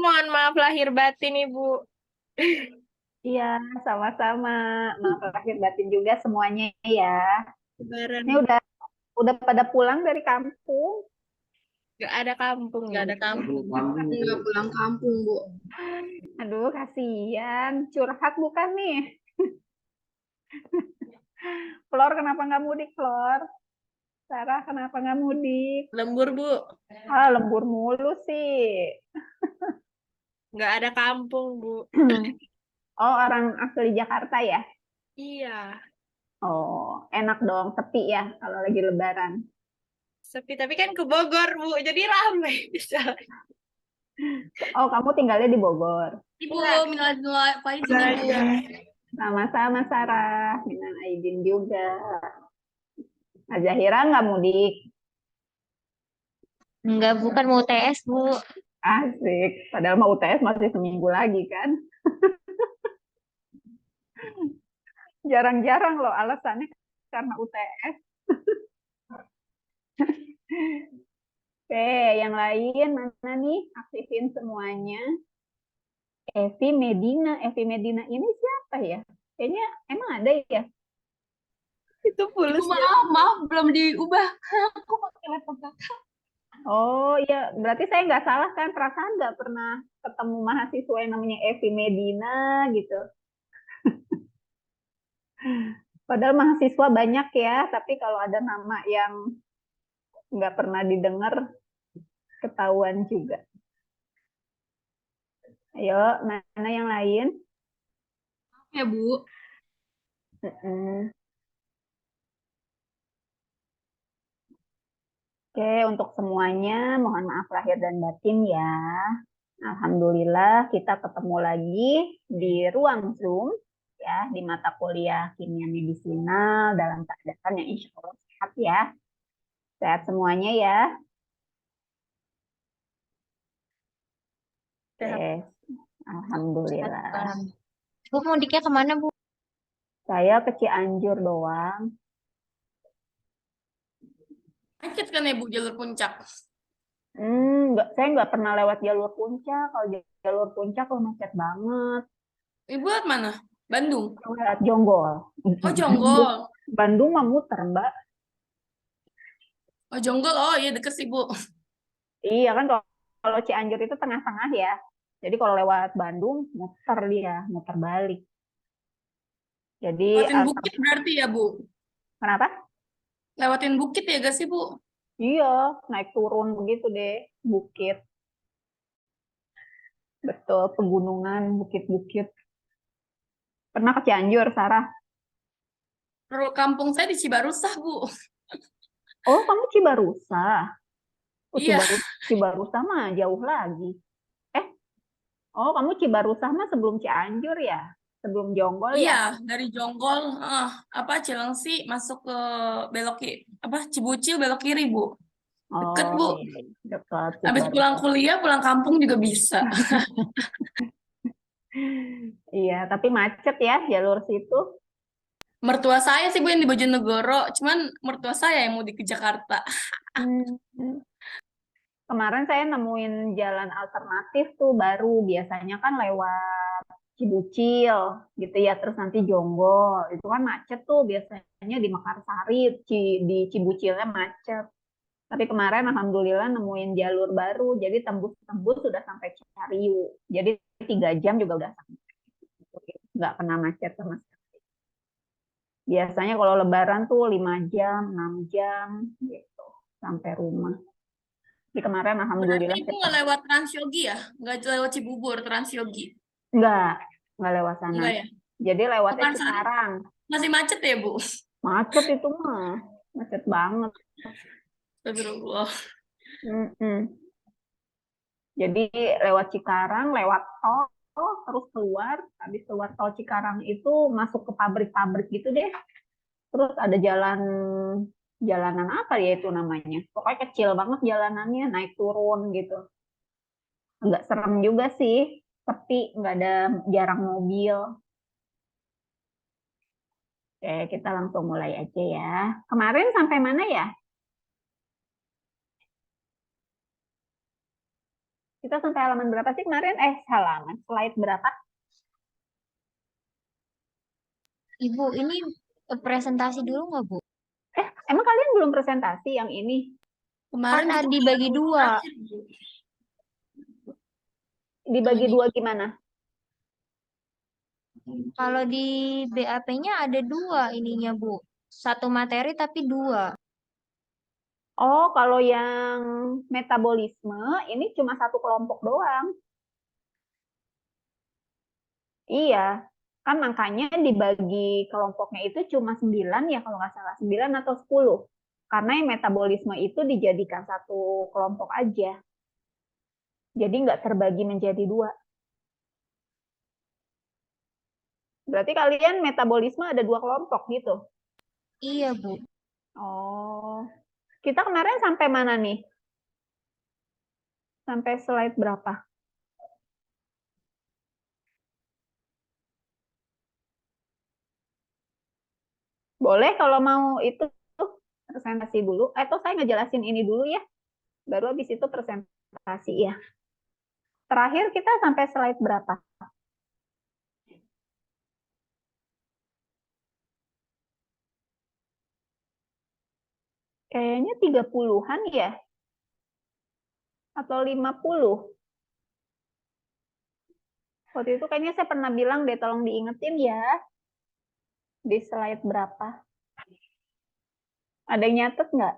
Mohon maaf lahir batin, Ibu. Iya, sama-sama. Maaf lahir batin juga semuanya ya. Lebaran. Ini udah pada pulang dari kampung. Gak ada kampung, Gak Bu. ada kampung. Nggak pulang kampung, Bu. Aduh, kasihan. Curhat bukan nih? Flor, kenapa nggak mudik, Flor? Sarah, kenapa nggak mudik? Lembur, Bu. Ah, lembur mulu sih. Gak ada kampung, Bu. Oh, orang asli Jakarta ya? Iya. Oh, enak dong, sepi ya kalau lagi Lebaran. Sepi, tapi kan ke Bogor, Bu. Jadi rame. Bisa. Oh, kamu tinggalnya di Bogor. Ibu, Enggak. minal faizin, Ibu. Sama-sama, Sarah. Minal aidin juga. Zahira nggak mudik. Enggak, bukan mau UTS, Bu. Asik. Padahal mau UTS masih seminggu lagi kan. Jarang-jarang loh alasannya karena UTS. Oke, yang lain mana nih? Aktifin semuanya. Evi Medina ini siapa ya? Kayaknya emang ada ya? Itu Ibu, pulusnya. maaf, belum diubah. Aku pakai laptop kakak. Oh iya, berarti saya nggak salah kan? Perasaan nggak pernah ketemu mahasiswa yang namanya Evi Medina gitu. Padahal mahasiswa banyak ya, tapi kalau ada nama yang nggak pernah didengar, ketahuan juga. Ayo, mana yang lain? Ya, Bu. Oke, untuk semuanya, mohon maaf lahir dan batin ya. Alhamdulillah kita ketemu lagi di ruang Zoom ya di mata kuliah kimia medisinal dalam keadaan yang insya Allah sehat ya. Sehat semuanya ya. Sehat. Oke, Alhamdulillah. Bu, mudiknya kemana, Bu? Saya ke Cianjur doang. Macet kan ya, Bu, jalur puncak. Saya nggak pernah lewat jalur puncak. Kalau jalur puncak lo macet banget. Ibu lewat mana? Bandung. Lewat Jonggol. Oh, Jonggol. Bandung mah muter, Mbak. Oh, Jonggol. Oh, iya deket sih, Bu. Iya kan kalau Cianjur itu tengah-tengah ya. Jadi kalau lewat Bandung muter dia, muter balik. Jadi Lewatin bukit berarti ya, Bu? kenapa? Lewatin bukit ya, gak sih, Bu? Iya, naik turun begitu deh, bukit. Betul, pegunungan, bukit-bukit. Pernah ke Cianjur, Sarah? Kampung saya di Cibarusah, Bu. Oh, kamu Cibarusa. Oh, Iya, Cibarusa mah jauh lagi. Eh, oh kamu Cibarusa mah sebelum Cianjur ya? Sebelum Jonggol iya, ya? dari Jonggol, Cilengsi masuk ke belok kiri, Cibucil belok kiri, Bu. Deket, Oh Bu. iya, dekat Habis pulang Cibarusa. kuliah, pulang kampung juga bisa. Iya, tapi macet ya jalur situ. Mertua saya sih, Bu, yang di Bojonegoro. Cuman mertua saya yang mau di ke Jakarta. Hmm. Kemarin saya nemuin jalan alternatif tuh baru. Biasanya kan lewat Cibucil gitu ya, terus nanti Jonggol. Itu kan macet tuh biasanya di Mekarsari, di Cibucilnya macet. Tapi kemarin alhamdulillah nemuin jalur baru, jadi tembus-tembus sudah sampai Cariu. Jadi 3 jam juga udah sampai. Nggak pernah macet sama sekali. Biasanya kalau Lebaran tuh 5 jam, 6 jam gitu sampai rumah. Di kemarin Berarti alhamdulillah Ibu nggak lewat Transyogi ya? Nggak lewat Cibubur, Transyogi? enggak, enggak lewat sana. Enggak ya? Jadi lewatnya Pekarsari Cikarang. masih macet ya, Bu? Macet itu mah, macet banget. Astagfirullah. Mm-mm. Jadi lewat Cikarang, lewat tol, terus keluar. Habis keluar tol Cikarang itu masuk ke pabrik-pabrik gitu deh. Terus ada jalanan apa ya itu namanya? Pokoknya kecil banget jalanannya, naik turun gitu. Enggak serem juga sih, sepi, nggak ada jarang mobil. Oke, kita langsung mulai aja ya. Kemarin sampai mana ya? Kita sampai halaman berapa sih kemarin? Slide berapa? Ibu, ini presentasi dulu nggak, Bu? Emang kalian belum presentasi yang ini? Kemarin Kan kita dibagi dua. terakhir, Bu. Dibagi dua gimana? Kalau di BAP-nya ada dua ininya, Bu. Satu materi tapi dua. Oh, kalau yang metabolisme ini cuma satu kelompok doang. Iya, kan makanya dibagi kelompoknya itu cuma 9 ya kalau nggak salah, 9 atau 10. Karena yang metabolisme itu dijadikan satu kelompok aja. Jadi nggak terbagi menjadi dua. Berarti kalian metabolisme ada dua kelompok gitu? Iya, Bu. Oh, kita kemarin sampai mana nih? Sampai slide berapa? Boleh kalau mau itu presentasi dulu. Atau saya ngejelasin ini dulu ya. Baru habis itu presentasi ya. Terakhir kita sampai slide berapa? Kayaknya 30-an ya? Atau 50? Waktu itu kayaknya saya pernah bilang deh, tolong diingetin ya. Di slide berapa? Ada yang nyatet nggak?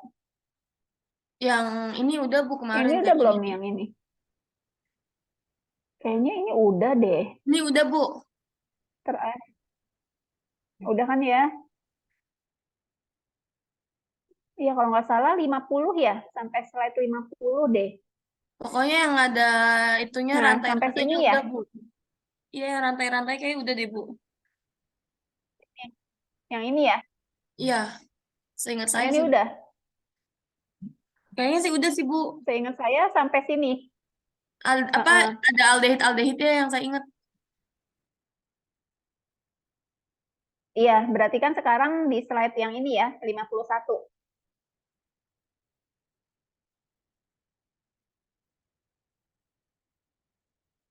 Yang ini udah Bu kemarin Ini udah kayaknya. belum nih yang ini? Kayaknya ini udah deh. Ini udah Bu. Terakhir. Udah kan ya? Iya, kalau nggak salah 50 ya. Sampai slide 50 deh. Pokoknya yang ada itunya Nah, sampai rantai-rantainya sini ya. udah Bu. Iya, yang rantai-rantai kayak udah deh Bu. Yang ini ya. Iya, seingat saya Yang ini sih. udah. Kayaknya sih udah sih Bu. Seingat saya sampai sini. Apa Heeh. ada aldehid-aldehidnya yang saya ingat. Iya, berarti kan sekarang di slide yang ini ya, 51.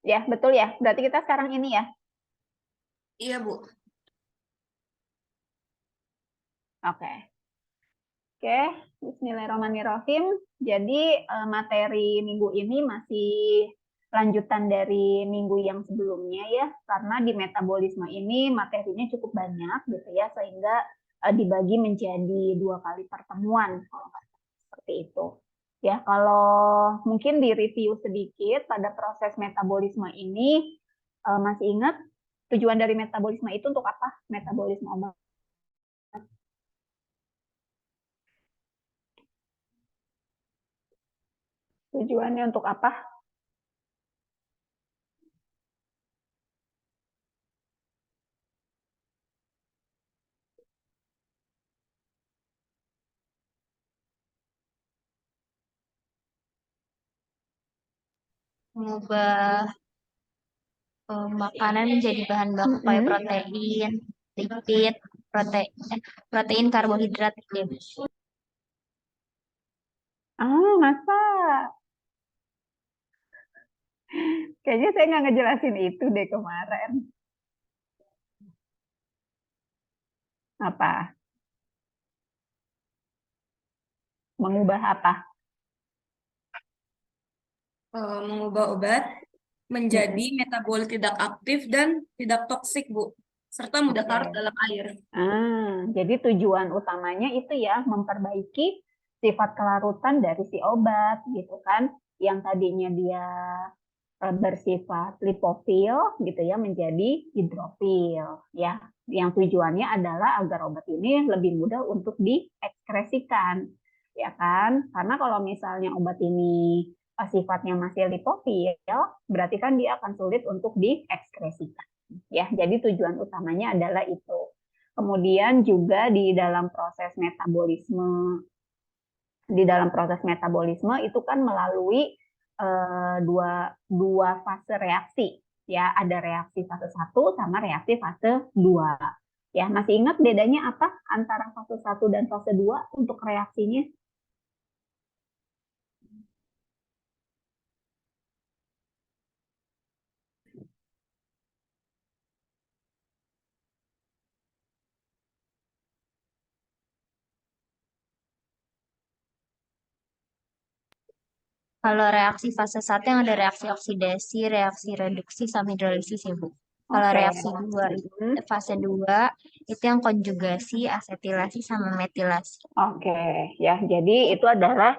Ya, betul ya. Berarti kita sekarang ini ya. Iya Bu. Oke. Oke, Bismillahirrahmanirrahim. Jadi materi minggu ini masih lanjutan dari minggu yang sebelumnya ya, karena di metabolisme ini materinya cukup banyak gitu ya, sehingga dibagi menjadi 2 kali pertemuan, kalau nggak salah, seperti itu. Ya, kalau mungkin di review sedikit pada proses metabolisme ini, masih ingat tujuan dari metabolisme itu untuk apa? Metabolisme obat. Tujuannya untuk apa? Mengubah makanan menjadi bahan baku kayak protein, lipid, protein, karbohidrat gitu. Masa? Kayaknya saya nggak ngejelasin itu deh kemarin. Apa? Mengubah apa? Mengubah obat menjadi metabolit tidak aktif dan tidak toksik, Bu. Serta mudah Oke. larut dalam air. Jadi tujuan utamanya itu ya memperbaiki sifat kelarutan dari si obat gitu kan. Yang tadinya dia bersifat lipofil gitu ya menjadi hidrofil ya. Yang tujuannya adalah agar obat ini lebih mudah untuk diekskresikan ya kan. Karena kalau misalnya obat ini sifatnya masih lipofil, berarti kan dia akan sulit untuk diekskresikan ya. Jadi tujuan utamanya adalah itu. Kemudian juga di dalam proses metabolisme itu kan melalui dua fase reaksi ya, ada reaksi fase 1 sama reaksi fase 2 ya. Masih ingat bedanya apa antara fase 1 dan fase 2 untuk reaksinya? Kalau reaksi fase 1 yang ada reaksi oksidasi, reaksi reduksi, sama hidrolisis ya, Bu. Kalau Oke. reaksi 2, fase 2, itu yang konjugasi, asetilasi, sama metilasi. Oke, ya. Jadi itu adalah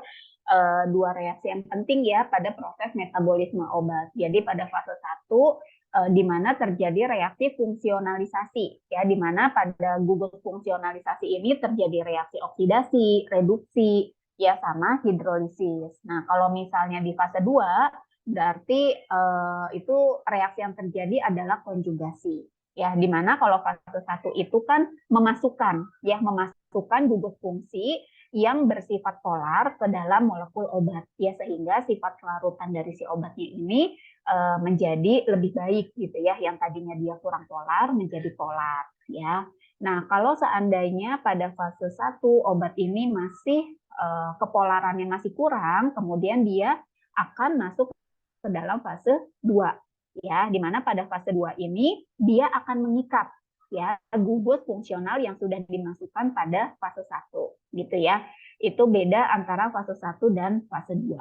dua reaksi yang penting ya pada proses metabolisme obat. Jadi pada fase 1 di mana terjadi reaksi fungsionalisasi ya, di mana pada gugus fungsionalisasi ini terjadi reaksi oksidasi, reduksi ya, sama hidrolisis. Nah, kalau misalnya di fase 2 berarti itu reaksi yang terjadi adalah konjugasi ya, di mana kalau fase 1 itu kan memasukkan gugus fungsi yang bersifat polar ke dalam molekul obat ya, sehingga sifat kelarutan dari si obatnya ini menjadi lebih baik gitu ya, yang tadinya dia kurang polar menjadi polar ya. Nah, kalau seandainya pada fase 1 obat ini masih kepolarannya masih kurang, kemudian dia akan masuk ke dalam fase 2 ya, di mana pada fase 2 ini dia akan mengikat ya gugus fungsional yang sudah dimasukkan pada fase 1 gitu ya. Itu beda antara fase 1 dan fase 2.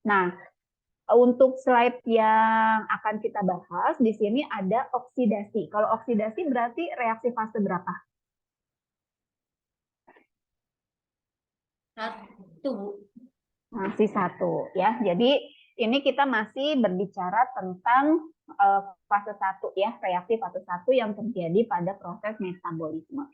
Nah, untuk slide yang akan kita bahas di sini ada oksidasi. Kalau oksidasi berarti reaksi fase berapa? 1. Masih 1 ya. Jadi ini kita masih berbicara tentang fase 1 ya, reaksi fase 1 yang terjadi pada proses metabolisme.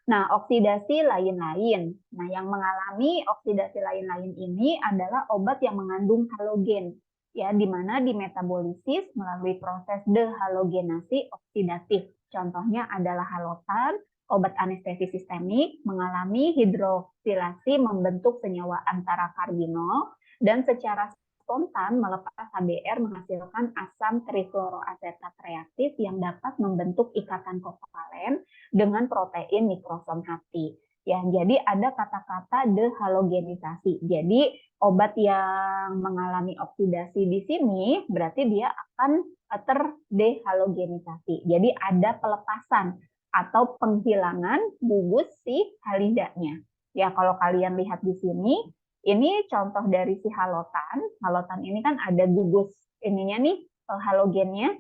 Nah, oksidasi lain-lain. Nah, yang mengalami oksidasi lain-lain ini adalah obat yang mengandung halogen, ya, di mana dimetabolisis melalui proses dehalogenasi oksidatif. Contohnya adalah halotan, obat anestesi sistemik, mengalami hidroksilasi membentuk senyawa antara karbinol, dan secara spontan melepas HBr menghasilkan asam trifluoroasetat reaktif yang dapat membentuk ikatan kovalen dengan protein mikrosom hati. Ya, jadi ada kata-kata dehalogenisasi. Jadi obat yang mengalami oksidasi di sini berarti dia akan terdehalogenisasi. Jadi ada pelepasan atau penghilangan gugus si halidanya. Ya, kalau kalian lihat di sini, ini contoh dari si halotan. Halotan ini kan ada gugus ininya nih, halogennya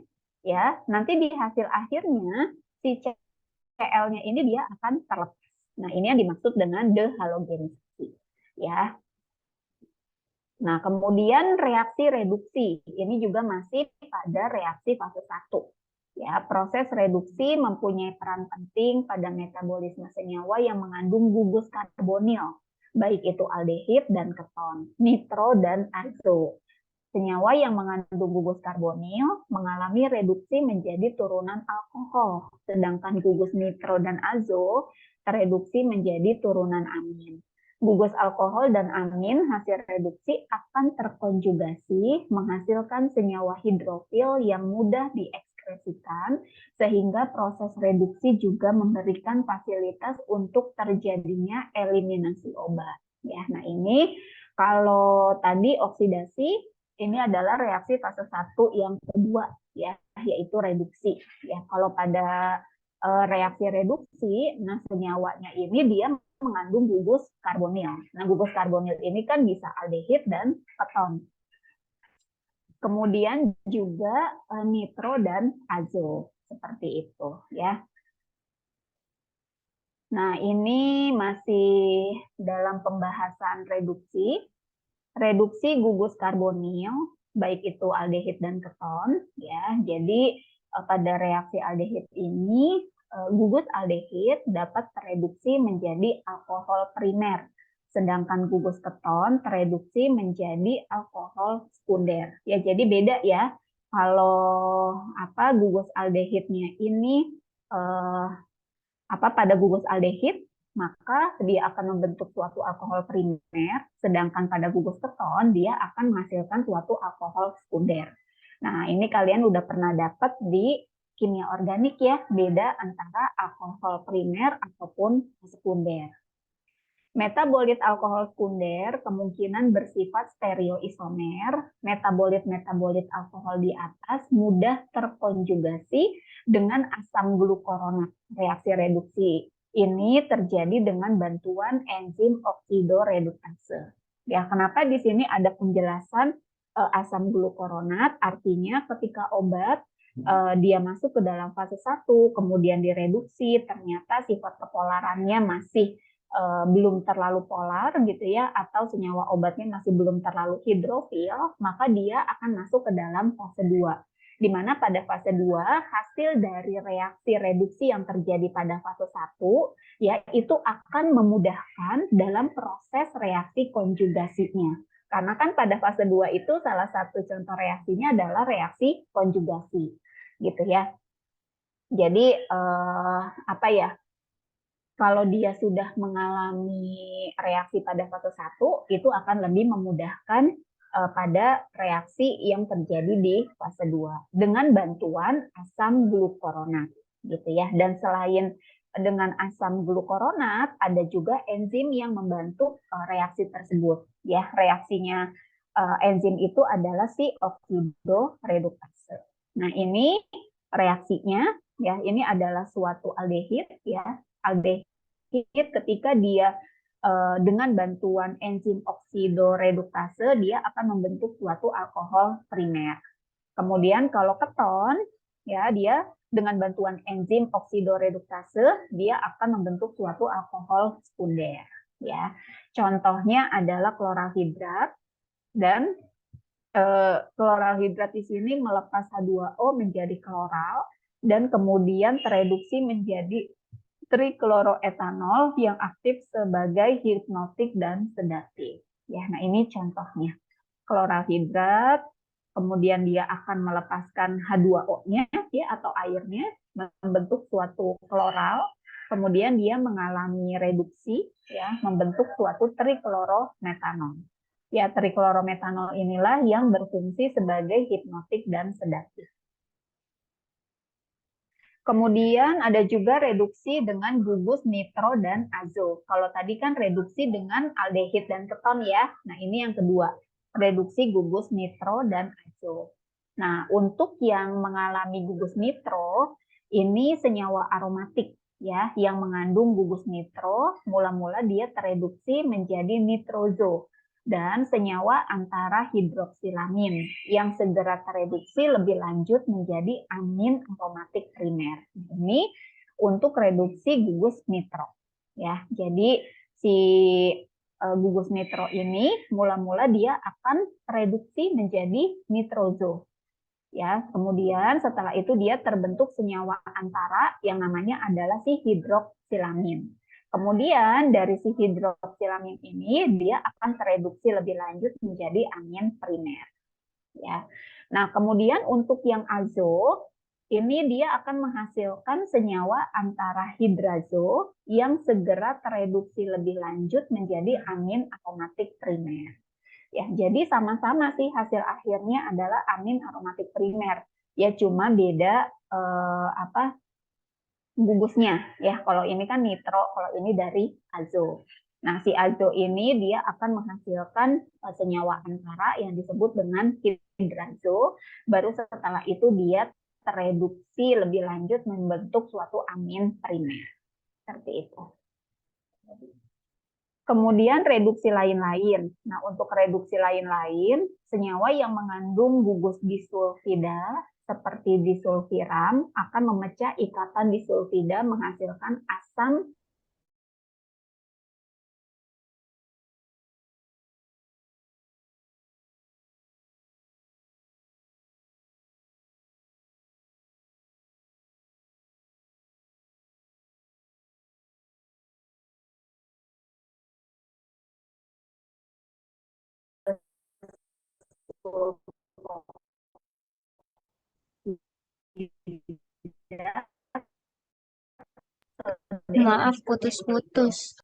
ya. Nanti di hasil akhirnya si Cl-nya ini dia akan terlepas. Nah, ini yang dimaksud dengan dehalogenisasi ya. Nah, kemudian reaksi reduksi. Ini juga masih pada reaksi fase 1. Ya, proses reduksi mempunyai peran penting pada metabolisme senyawa yang mengandung gugus karbonil, baik itu aldehid dan keton, nitro dan azo. Senyawa yang mengandung gugus karbonil mengalami reduksi menjadi turunan alkohol, sedangkan gugus nitro dan azo tereduksi menjadi turunan amin. Gugus alkohol dan amin hasil reduksi akan terkonjugasi menghasilkan senyawa hidrofil yang mudah diekskresikan, sehingga proses reduksi juga memberikan fasilitas untuk terjadinya eliminasi obat. Ya, nah ini kalau tadi oksidasi, ini adalah reaksi fase 1 yang kedua ya, yaitu reduksi. Ya, kalau pada reaksi reduksi, nah senyawanya ini dia mengandung gugus karbonil. Nah, gugus karbonil ini kan bisa aldehid dan keton. Kemudian juga nitro dan azo, seperti itu ya. Nah, ini masih dalam pembahasan reduksi. Reduksi gugus karbonil, baik itu aldehid dan keton ya. Jadi pada reaksi aldehid ini gugus aldehid dapat tereduksi menjadi alkohol primer, sedangkan gugus keton tereduksi menjadi alkohol sekunder. Ya, jadi beda ya. Kalau gugus aldehidnya ini pada gugus aldehid maka dia akan membentuk suatu alkohol primer, sedangkan pada gugus keton dia akan menghasilkan suatu alkohol sekunder. Nah, ini kalian udah pernah dapat di kimia organik ya, beda antara alkohol primer ataupun sekunder. Metabolit alkohol sekunder kemungkinan bersifat stereoisomer. Metabolit-metabolit alkohol di atas mudah terkonjugasi dengan asam glukuronat. Reaksi reduksi ini terjadi dengan bantuan enzim oksidoreduktase. Ya, kenapa di sini ada penjelasan asam glukoronat? Artinya ketika obat dia masuk ke dalam fase 1, kemudian direduksi, ternyata sifat kepolarannya masih belum terlalu polar gitu ya, atau senyawa obatnya masih belum terlalu hidrofil, maka dia akan masuk ke dalam fase 2. Di mana pada fase 2 hasil dari reaksi reduksi yang terjadi pada fase 1 ya itu akan memudahkan dalam proses reaksi konjugasinya. Karena kan pada fase 2 itu salah satu contoh reaksinya adalah reaksi konjugasi. Gitu ya. Jadi apa ya? Kalau dia sudah mengalami reaksi pada fase 1 itu akan lebih memudahkan pada reaksi yang terjadi di fase 2 dengan bantuan asam glukoronat gitu ya. Dan selain dengan asam glukoronat ada juga enzim yang membantu reaksi tersebut ya. Reaksinya enzim itu adalah si oksidoreduktase. Nah, ini reaksinya ya, ini adalah suatu aldehid ya. Aldehid ketika dia dengan bantuan enzim oksidoreduktase dia akan membentuk suatu alkohol primer. Kemudian kalau keton ya dia dengan bantuan enzim oksidoreduktase dia akan membentuk suatu alkohol sekunder ya. Contohnya adalah kloralhidrat dan kloralhidrat di sini melepas H2O menjadi kloral dan kemudian tereduksi menjadi trikloroetanol yang aktif sebagai hipnotik dan sedatif. Ya, nah ini contohnya. Kloralhidrat, kemudian dia akan melepaskan H2O-nya ya atau airnya membentuk suatu kloral, kemudian dia mengalami reduksi ya membentuk suatu triklorometanol. Ya, triklorometanol inilah yang berfungsi sebagai hipnotik dan sedatif. Kemudian ada juga reduksi dengan gugus nitro dan azo. Kalau tadi kan reduksi dengan aldehid dan keton ya. Nah, ini yang kedua, reduksi gugus nitro dan azo. Nah, untuk yang mengalami gugus nitro, ini senyawa aromatik ya yang mengandung gugus nitro, mula-mula dia tereduksi menjadi nitrozo dan senyawa antara hidroksilamin yang segera tereduksi lebih lanjut menjadi amin aromatik primer. Ini untuk reduksi gugus nitro. Ya, jadi si gugus nitro ini mula-mula dia akan tereduksi menjadi nitrozo. Ya, kemudian setelah itu dia terbentuk senyawa antara yang namanya adalah si hidroksilamin. Kemudian dari si hidroksilamin ini dia akan tereduksi lebih lanjut menjadi amin primer. Ya. Nah, kemudian untuk yang azo ini dia akan menghasilkan senyawa antara hidrazo yang segera tereduksi lebih lanjut menjadi amin aromatik primer. Ya, jadi sama-sama sih hasil akhirnya adalah amin aromatik primer. Ya, cuma beda gugusnya ya. Kalau ini kan nitro, kalau ini dari azo. Nah, si azo ini dia akan menghasilkan senyawa antara yang disebut dengan hidrazo. Baru setelah itu dia tereduksi lebih lanjut membentuk suatu amin primer. Seperti itu. Kemudian reduksi lain-lain. Nah, untuk reduksi lain-lain, senyawa yang mengandung gugus disulfida seperti disulfiram akan memecah ikatan disulfida menghasilkan asam Maaf, putus-putus.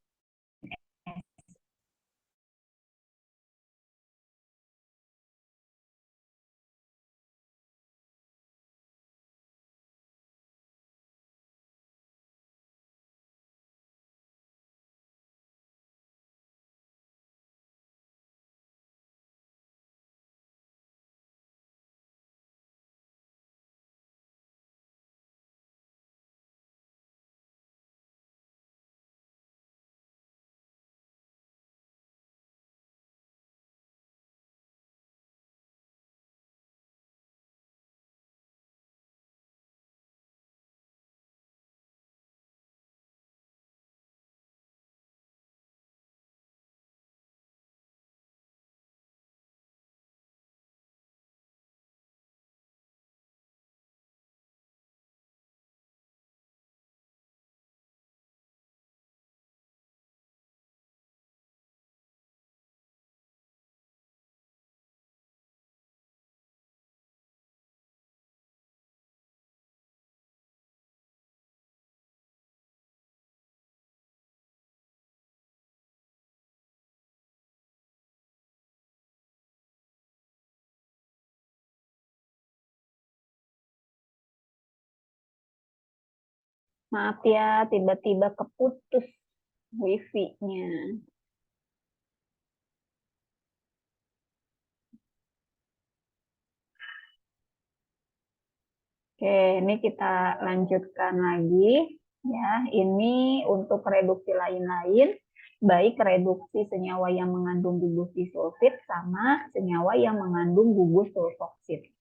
Maaf ya, tiba-tiba keputus wifi-nya. Oke, ini kita lanjutkan lagi. Ya, ini untuk reduksi lain-lain, baik reduksi senyawa yang mengandung gugus disulfid sama senyawa yang mengandung gugus sulfoksid.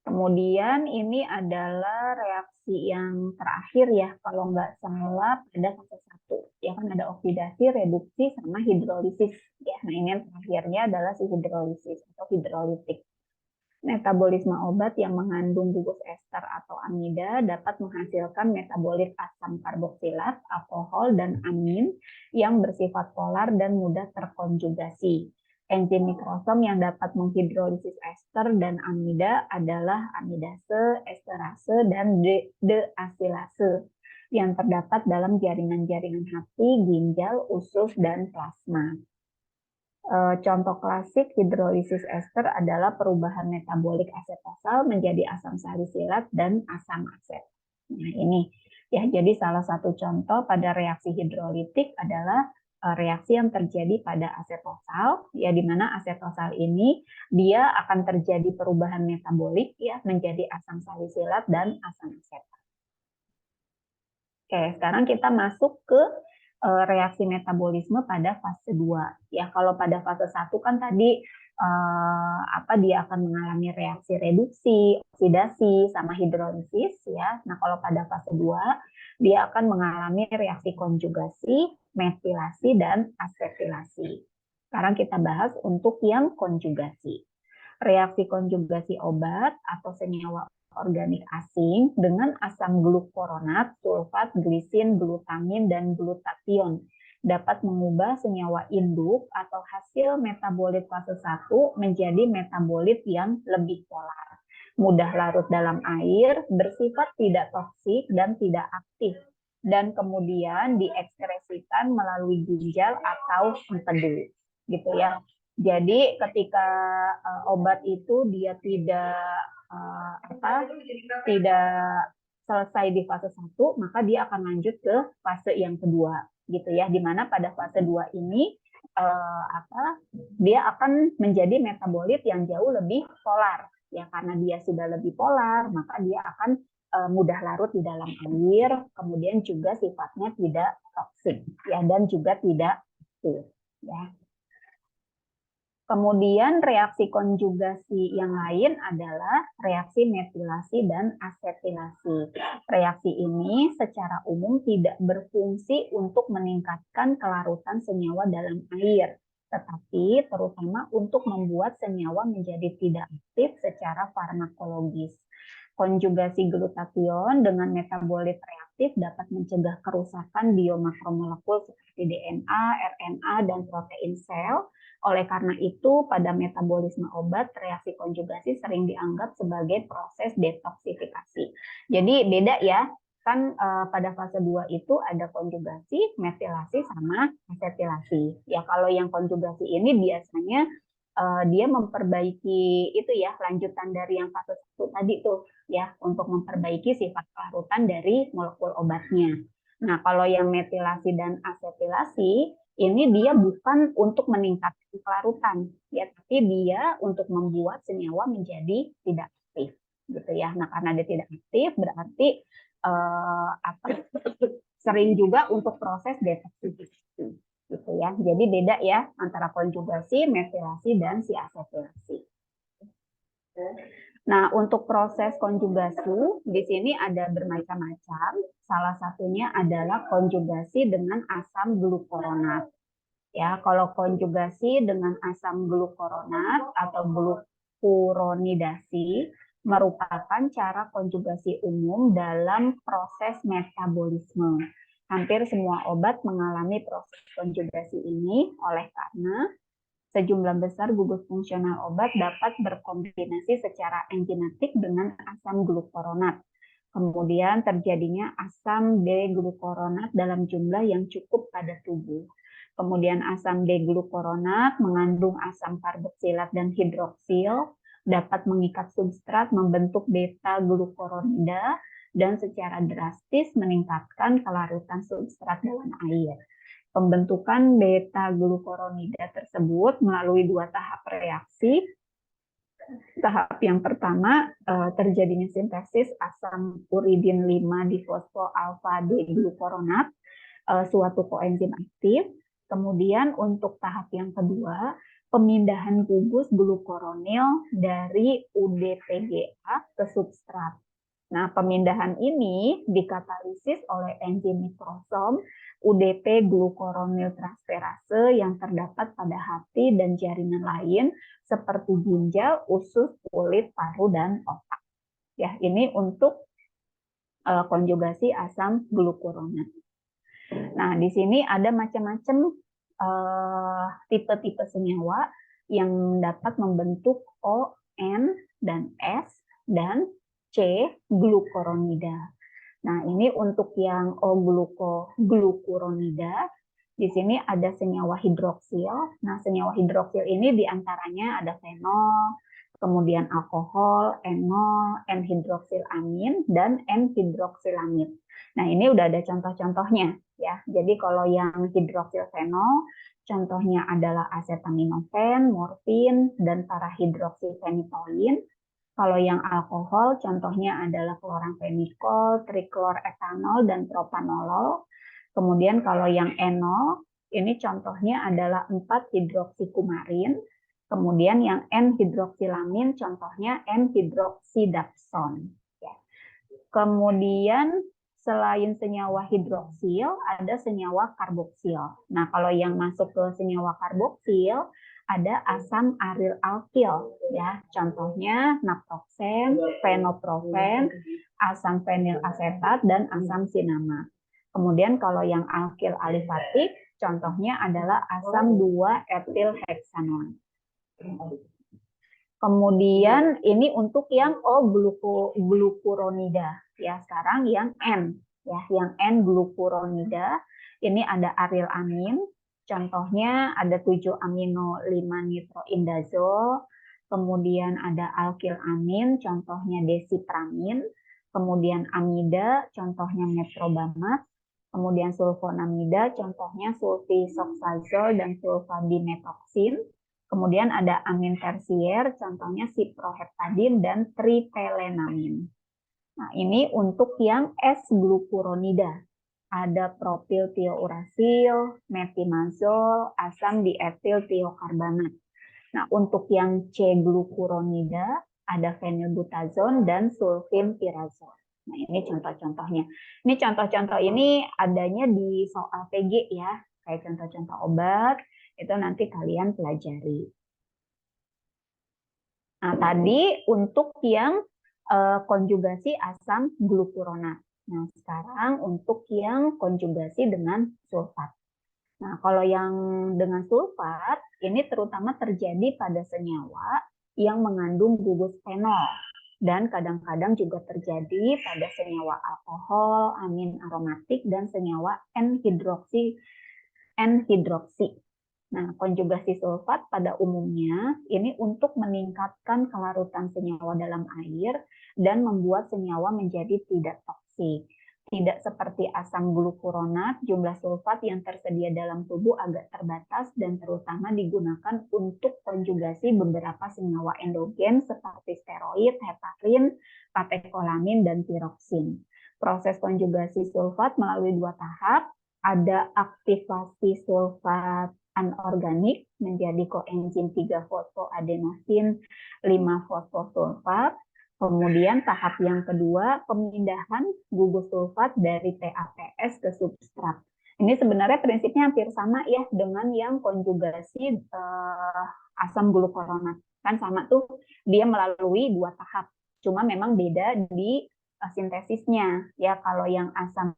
Kemudian ini adalah reaksi yang terakhir ya, kalau nggak salah pada fase 1. Ya kan ada oksidasi, reduksi, sama hidrolisis. Ya, nah ini yang terakhirnya adalah si hidrolisis atau hidrolitik. Metabolisme obat yang mengandung gugus ester atau amida dapat menghasilkan metabolit asam karboksilat, alkohol, dan amin yang bersifat polar dan mudah terkonjugasi. Enzim mikrosom yang dapat menghidrolisis ester dan amida adalah amidase, esterase, dan deasilase yang terdapat dalam jaringan-jaringan hati, ginjal, usus, dan plasma. Contoh klasik hidrolisis ester adalah perubahan metabolik asetosal menjadi asam salisilat dan asam aset. Nah, ini ya, jadi salah satu contoh pada reaksi hidrolitik adalah reaksi yang terjadi pada asetosal, ya, di mana asetosal ini dia akan terjadi perubahan metabolik ya menjadi asam salisilat dan asam aset. Oke, sekarang kita masuk ke reaksi metabolisme pada fase 2. Ya, kalau pada fase 1 kan tadi dia akan mengalami reaksi reduksi, oksidasi, sama hidrolisis ya. Nah, kalau pada fase 2 dia akan mengalami reaksi konjugasi, metilasi, dan asetilasi. Sekarang kita bahas untuk yang konjugasi. Reaksi konjugasi obat atau senyawa organik asing dengan asam glukuronat, sulfat, glisin, glutamin, dan glutation dapat mengubah senyawa induk atau hasil metabolit fase 1 menjadi metabolit yang lebih polar, mudah larut dalam air, bersifat tidak toksik dan tidak aktif, dan kemudian diekskresikan melalui ginjal atau empedu, gitu ya. Jadi ketika obat itu dia tidak selesai di fase 1, maka dia akan lanjut ke fase yang kedua, gitu ya. Di mana pada fase 2 ini dia akan menjadi metabolit yang jauh lebih polar. Ya, karena dia sudah lebih polar, maka dia akan mudah larut di dalam air, kemudian juga sifatnya tidak toksik ya, dan juga tidak aktif ya. Kemudian reaksi konjugasi yang lain adalah reaksi metilasi dan asetilasi. Reaksi ini secara umum tidak berfungsi untuk meningkatkan kelarutan senyawa dalam air, tetapi terutama untuk membuat senyawa menjadi tidak aktif secara farmakologis. Konjugasi glutation dengan metabolit reaktif dapat mencegah kerusakan biomakromolekul seperti DNA, RNA, dan protein sel. Oleh karena itu, pada metabolisme obat, reaksi konjugasi sering dianggap sebagai proses detoksifikasi. Jadi beda ya, kan pada fase 2 itu ada konjugasi, metilasi, sama asetilasi. Ya, kalau yang konjugasi ini biasanya dia memperbaiki itu ya, lanjutan dari yang fase 1 tadi tuh ya, untuk memperbaiki sifat kelarutan dari molekul obatnya. Nah, kalau yang metilasi dan asetilasi ini dia bukan untuk meningkatkan kelarutan ya, tapi dia untuk membuat senyawa menjadi tidak aktif, gitu ya. Nah, karena dia tidak aktif berarti sering juga untuk proses detoksifikasi, gitu ya. Jadi beda ya antara konjugasi, metilasi, dan si asetilasi. Nah, untuk proses konjugasi di sini ada bermacam-macam. Salah satunya adalah konjugasi dengan asam glukuronat. Ya, kalau konjugasi dengan asam glukuronat atau glukuronidasi merupakan cara konjugasi umum dalam proses metabolisme. Hampir semua obat mengalami proses konjugasi ini oleh karena sejumlah besar gugus fungsional obat dapat berkombinasi secara enzimatik dengan asam glukuronat. Kemudian terjadinya asam D-glukuronat dalam jumlah yang cukup pada tubuh. Kemudian asam D-glukuronat mengandung asam karboksilat dan hidroksil, dapat mengikat substrat membentuk beta-glukuronida, dan secara drastis meningkatkan kelarutan substrat dalam air. Pembentukan beta-glukuronida tersebut melalui 2 tahap reaksi. Tahap yang pertama, terjadinya sintesis asam uridin 5 difosfoalfa D-glukuronat, suatu koenzim aktif. Kemudian untuk tahap yang kedua, pemindahan gugus glukuronil dari UDPGA ke substrat. Nah, pemindahan ini dikatalisis oleh enzim mikrosom UDP glukuronil transferase yang terdapat pada hati dan jaringan lain seperti ginjal, usus, kulit, paru, dan otak. Ya, ini untuk konjugasi asam glukuronat. Nah, di sini ada macam-macam tipe-tipe senyawa yang dapat membentuk O, N, dan S, dan C, glukuronida. Nah, ini untuk yang O-glukuronida, di sini ada senyawa hidroksil. Nah, senyawa hidroksil ini diantaranya ada fenol, kemudian alkohol, enol, N-hidroksilamin, dan N-hidroksilamid. Nah, ini udah ada contoh-contohnya ya. Jadi kalau yang hidroksil fenol, contohnya adalah asetaminofen, morfin, dan parahidroksifenitoin. Kalau yang alkohol, contohnya adalah kloramfenikol, trikloretanol, dan propanolol. Kemudian kalau yang enol, ini contohnya adalah 4-hidroksikumarin. Kemudian yang N-hidroksilamin, contohnya N-hidroksidapson. Kemudian selain senyawa hidroksil, ada senyawa karboksil. Nah, kalau yang masuk ke senyawa karboksil, ada asam aril alkil ya, contohnya naproxen, fenoprofen, asam fenilasetat, dan asam sinama. Kemudian kalau yang alkil alifatik, contohnya adalah asam 2-etil heksanon. Kemudian ini untuk yang O-glukuronida ya, sekarang yang N ya, yang N-glukuronida ini ada arilamin. Contohnya ada 7-amino-5-nitroindazol, kemudian ada alkilamin, contohnya desipramin, kemudian amida, contohnya metrobamat, kemudian sulfonamida, contohnya sulfisoxazol dan sulfadimetoxin, kemudian ada amin tersier, contohnya siproheptadin dan triptelenamin. Nah, ini untuk yang S-glukuronida. Ada propiltiourasil, metimazol, asam dietil-tiokarbanat. Nah, untuk yang C-glukuronida ada fenilbutazon dan sulfinpirazol. Nah, ini contoh-contohnya. Ini contoh-contoh ini adanya di soal PG ya, kayak contoh-contoh obat, itu nanti kalian pelajari. Nah, tadi untuk yang konjugasi asam glukuronat. Nah, sekarang untuk yang konjugasi dengan sulfat. Nah, kalau yang dengan sulfat, ini terutama terjadi pada senyawa yang mengandung gugus fenol. Dan kadang-kadang juga terjadi pada senyawa alkohol, amin aromatik, dan senyawa N-hidroksi. Nah, konjugasi sulfat pada umumnya ini untuk meningkatkan kelarutan senyawa dalam air dan membuat senyawa menjadi tidak toksik. Tidak seperti asam glukuronat, jumlah sulfat yang tersedia dalam tubuh agak terbatas dan terutama digunakan untuk konjugasi beberapa senyawa endogen seperti steroid, heparin, katekolamin, dan tiroksin. Proses konjugasi sulfat melalui 2 tahap, ada aktivasi sulfat anorganik menjadi koenzim 3-fosfoadenosin 5-fosfosulfat. Kemudian tahap yang kedua, pemindahan gugus sulfat dari TAPS ke substrat. Ini sebenarnya prinsipnya hampir sama ya dengan yang konjugasi asam glukuronat. Kan sama tuh, dia melalui 2 tahap. Cuma memang beda di sintesisnya. Ya, kalau yang asam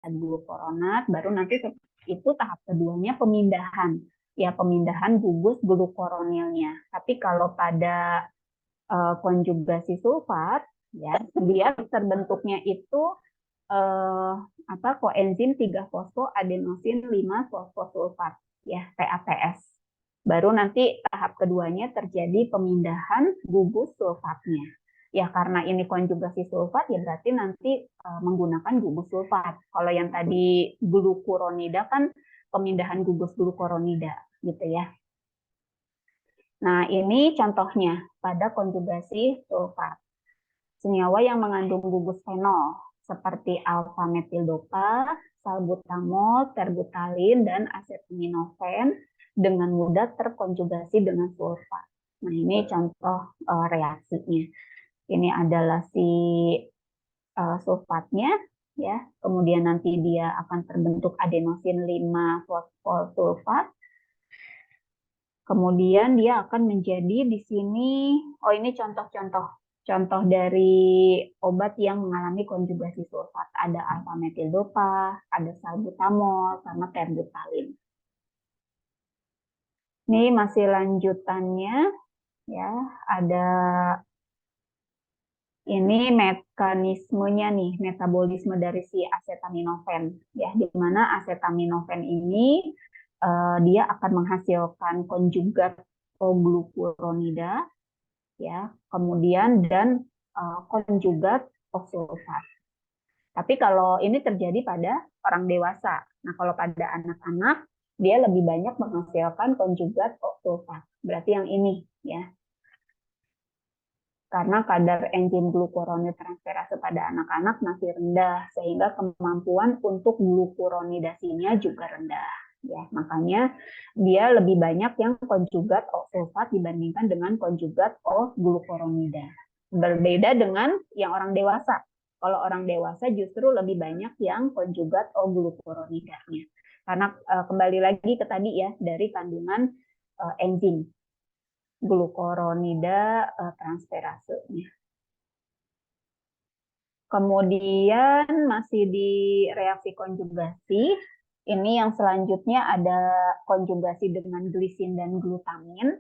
glukuronat, baru nanti itu tahap keduanya pemindahan. Ya, pemindahan gugus glukuronilnya. Tapi kalau pada konjugasi sulfat, ya, dia terbentuknya itu koenzim 3-fosfoadenosin 5-fosfosulfat, ya, TAPS. Baru nanti tahap keduanya terjadi pemindahan gugus sulfatnya. Ya karena ini konjugasi sulfat ya berarti nanti menggunakan gugus sulfat. Kalau yang tadi glukuronida kan pemindahan gugus glukuronida gitu ya. Nah, ini contohnya pada konjugasi sulfat. Senyawa yang mengandung gugus fenol seperti alfa-metildopa, salbutamol, terbutalin, dan asetaminofen dengan mudah terkonjugasi dengan sulfat. Nah, ini contoh reaksinya. Ini adalah si sulfatnya, ya. Kemudian nanti dia akan terbentuk adenosin 5-fosfol-sulfat. Kemudian dia akan menjadi di sini, oh ini contoh dari obat yang mengalami konjugasi sulfat. Ada alfa-metildopa, ada salbutamol, sama terbutalin. Ini masih lanjutannya, ya. Ada ini mekanismenya nih, metabolisme dari si asetaminofen, ya, di mana asetaminofen ini dia akan menghasilkan konjugat O-glukuronida, ya, kemudian dan konjugat O-sulfat. Tapi kalau ini terjadi pada orang dewasa, nah kalau pada anak-anak dia lebih banyak menghasilkan konjugat O-sulfat. Berarti yang ini, ya. Karena kadar enzim glukuronitransferase pada anak-anak masih rendah, sehingga kemampuan untuk glukuronidasinya juga rendah. Ya, makanya dia lebih banyak yang konjugat O-sulfat dibandingkan dengan konjugat O-glukuronida. Berbeda dengan yang orang dewasa. Kalau orang dewasa justru lebih banyak yang konjugat O-glukuronidanya. Karena kembali lagi ke tadi ya, dari kandungan enzim glukuronida transferasenya. Kemudian masih di reaksi konjugasi, ini yang selanjutnya ada konjugasi dengan glisin dan glutamin.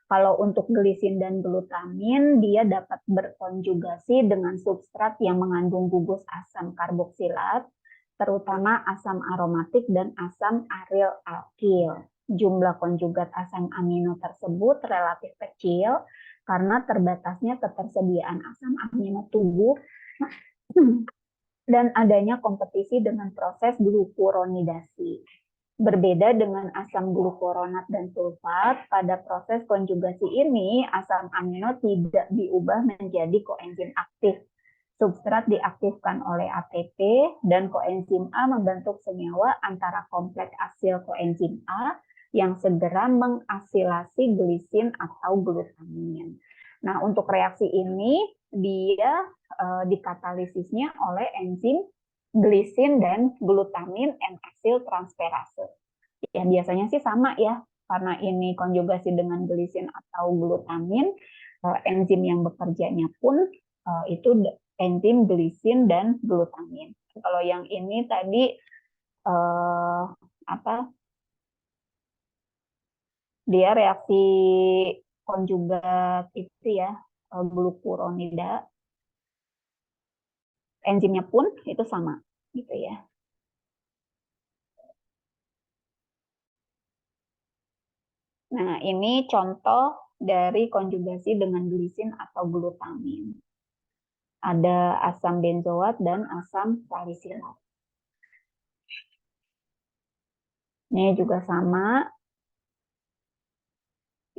Kalau untuk glisin dan glutamin, dia dapat berkonjugasi dengan substrat yang mengandung gugus asam karboksilat, terutama asam aromatik dan asam aryl alkil. Jumlah konjugat asam amino tersebut relatif kecil karena terbatasnya ketersediaan asam amino tubuh dan adanya kompetisi dengan proses glukuronidasi. Berbeda dengan asam glukuronat dan sulfat, pada proses konjugasi ini asam amino tidak diubah menjadi koenzim aktif. Substrat diaktifkan oleh ATP dan koenzim A membentuk senyawa antara kompleks asil koenzim A yang segera mengasilasi glisin atau glutamin. Nah, untuk reaksi ini dia dikatalisisnya oleh enzim glisin dan glutamin N-asil transferase. Ya, biasanya sih sama ya, karena ini konjugasi dengan glisin atau glutamin, enzim yang bekerjanya pun itu enzim glisin dan glutamin. Kalau yang ini tadi dia reaksi konjugat itu ya, glukuronida, enzimnya pun itu sama gitu ya. Nah, ini contoh dari konjugasi dengan glisin atau glutamin. Ada asam benzoat dan asam salisilat. Ini juga sama.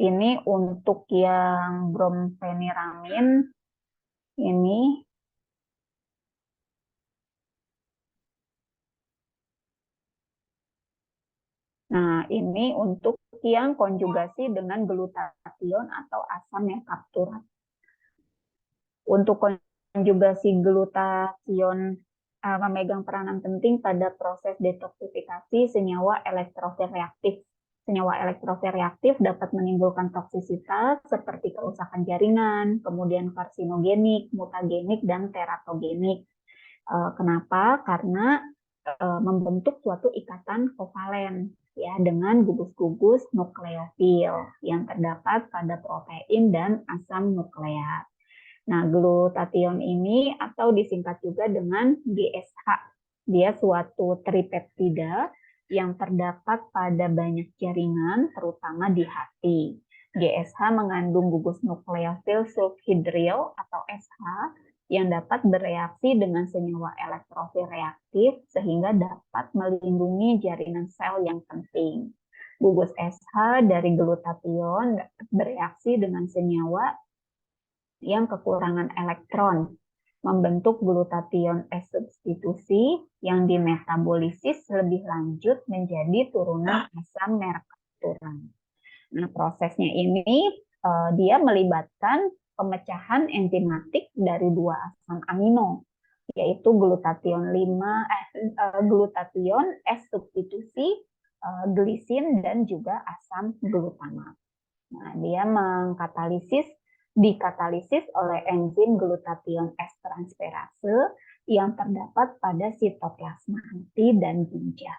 Ini untuk yang bromfeniramin ini nah, ini untuk yang konjugasi dengan glutathione atau asam methacturat. Untuk konjugasi glutathione memegang peranan penting pada proses detoksifikasi senyawa elektrofil reaktif. Senyawa elektrofil reaktif dapat menimbulkan toksisitas seperti kerusakan jaringan, kemudian karsinogenik, mutagenik, dan teratogenik. Kenapa? Karena membentuk suatu ikatan kovalen ya dengan gugus-gugus nukleofil yang terdapat pada protein dan asam nukleat. Nah, glutathione ini atau disingkat juga dengan GSH. Dia suatu tripeptida yang terdapat pada banyak jaringan, terutama di hati. GSH mengandung gugus nukleofil sulfhidril atau SH yang dapat bereaksi dengan senyawa elektrofil reaktif sehingga dapat melindungi jaringan sel yang penting. Gugus SH dari glutathione dapat bereaksi dengan senyawa yang kekurangan elektron, membentuk glutathione S substitusi yang dimetabolisis lebih lanjut menjadi turunan asam merkapturat. Nah, prosesnya ini dia melibatkan pemecahan enzimatik dari dua asam amino, yaitu glutathione S substitusi, glisin, dan juga asam glutamat. Nah, dia dikatalisis oleh enzim glutathione S transferase yang terdapat pada sitoplasma hati dan ginjal.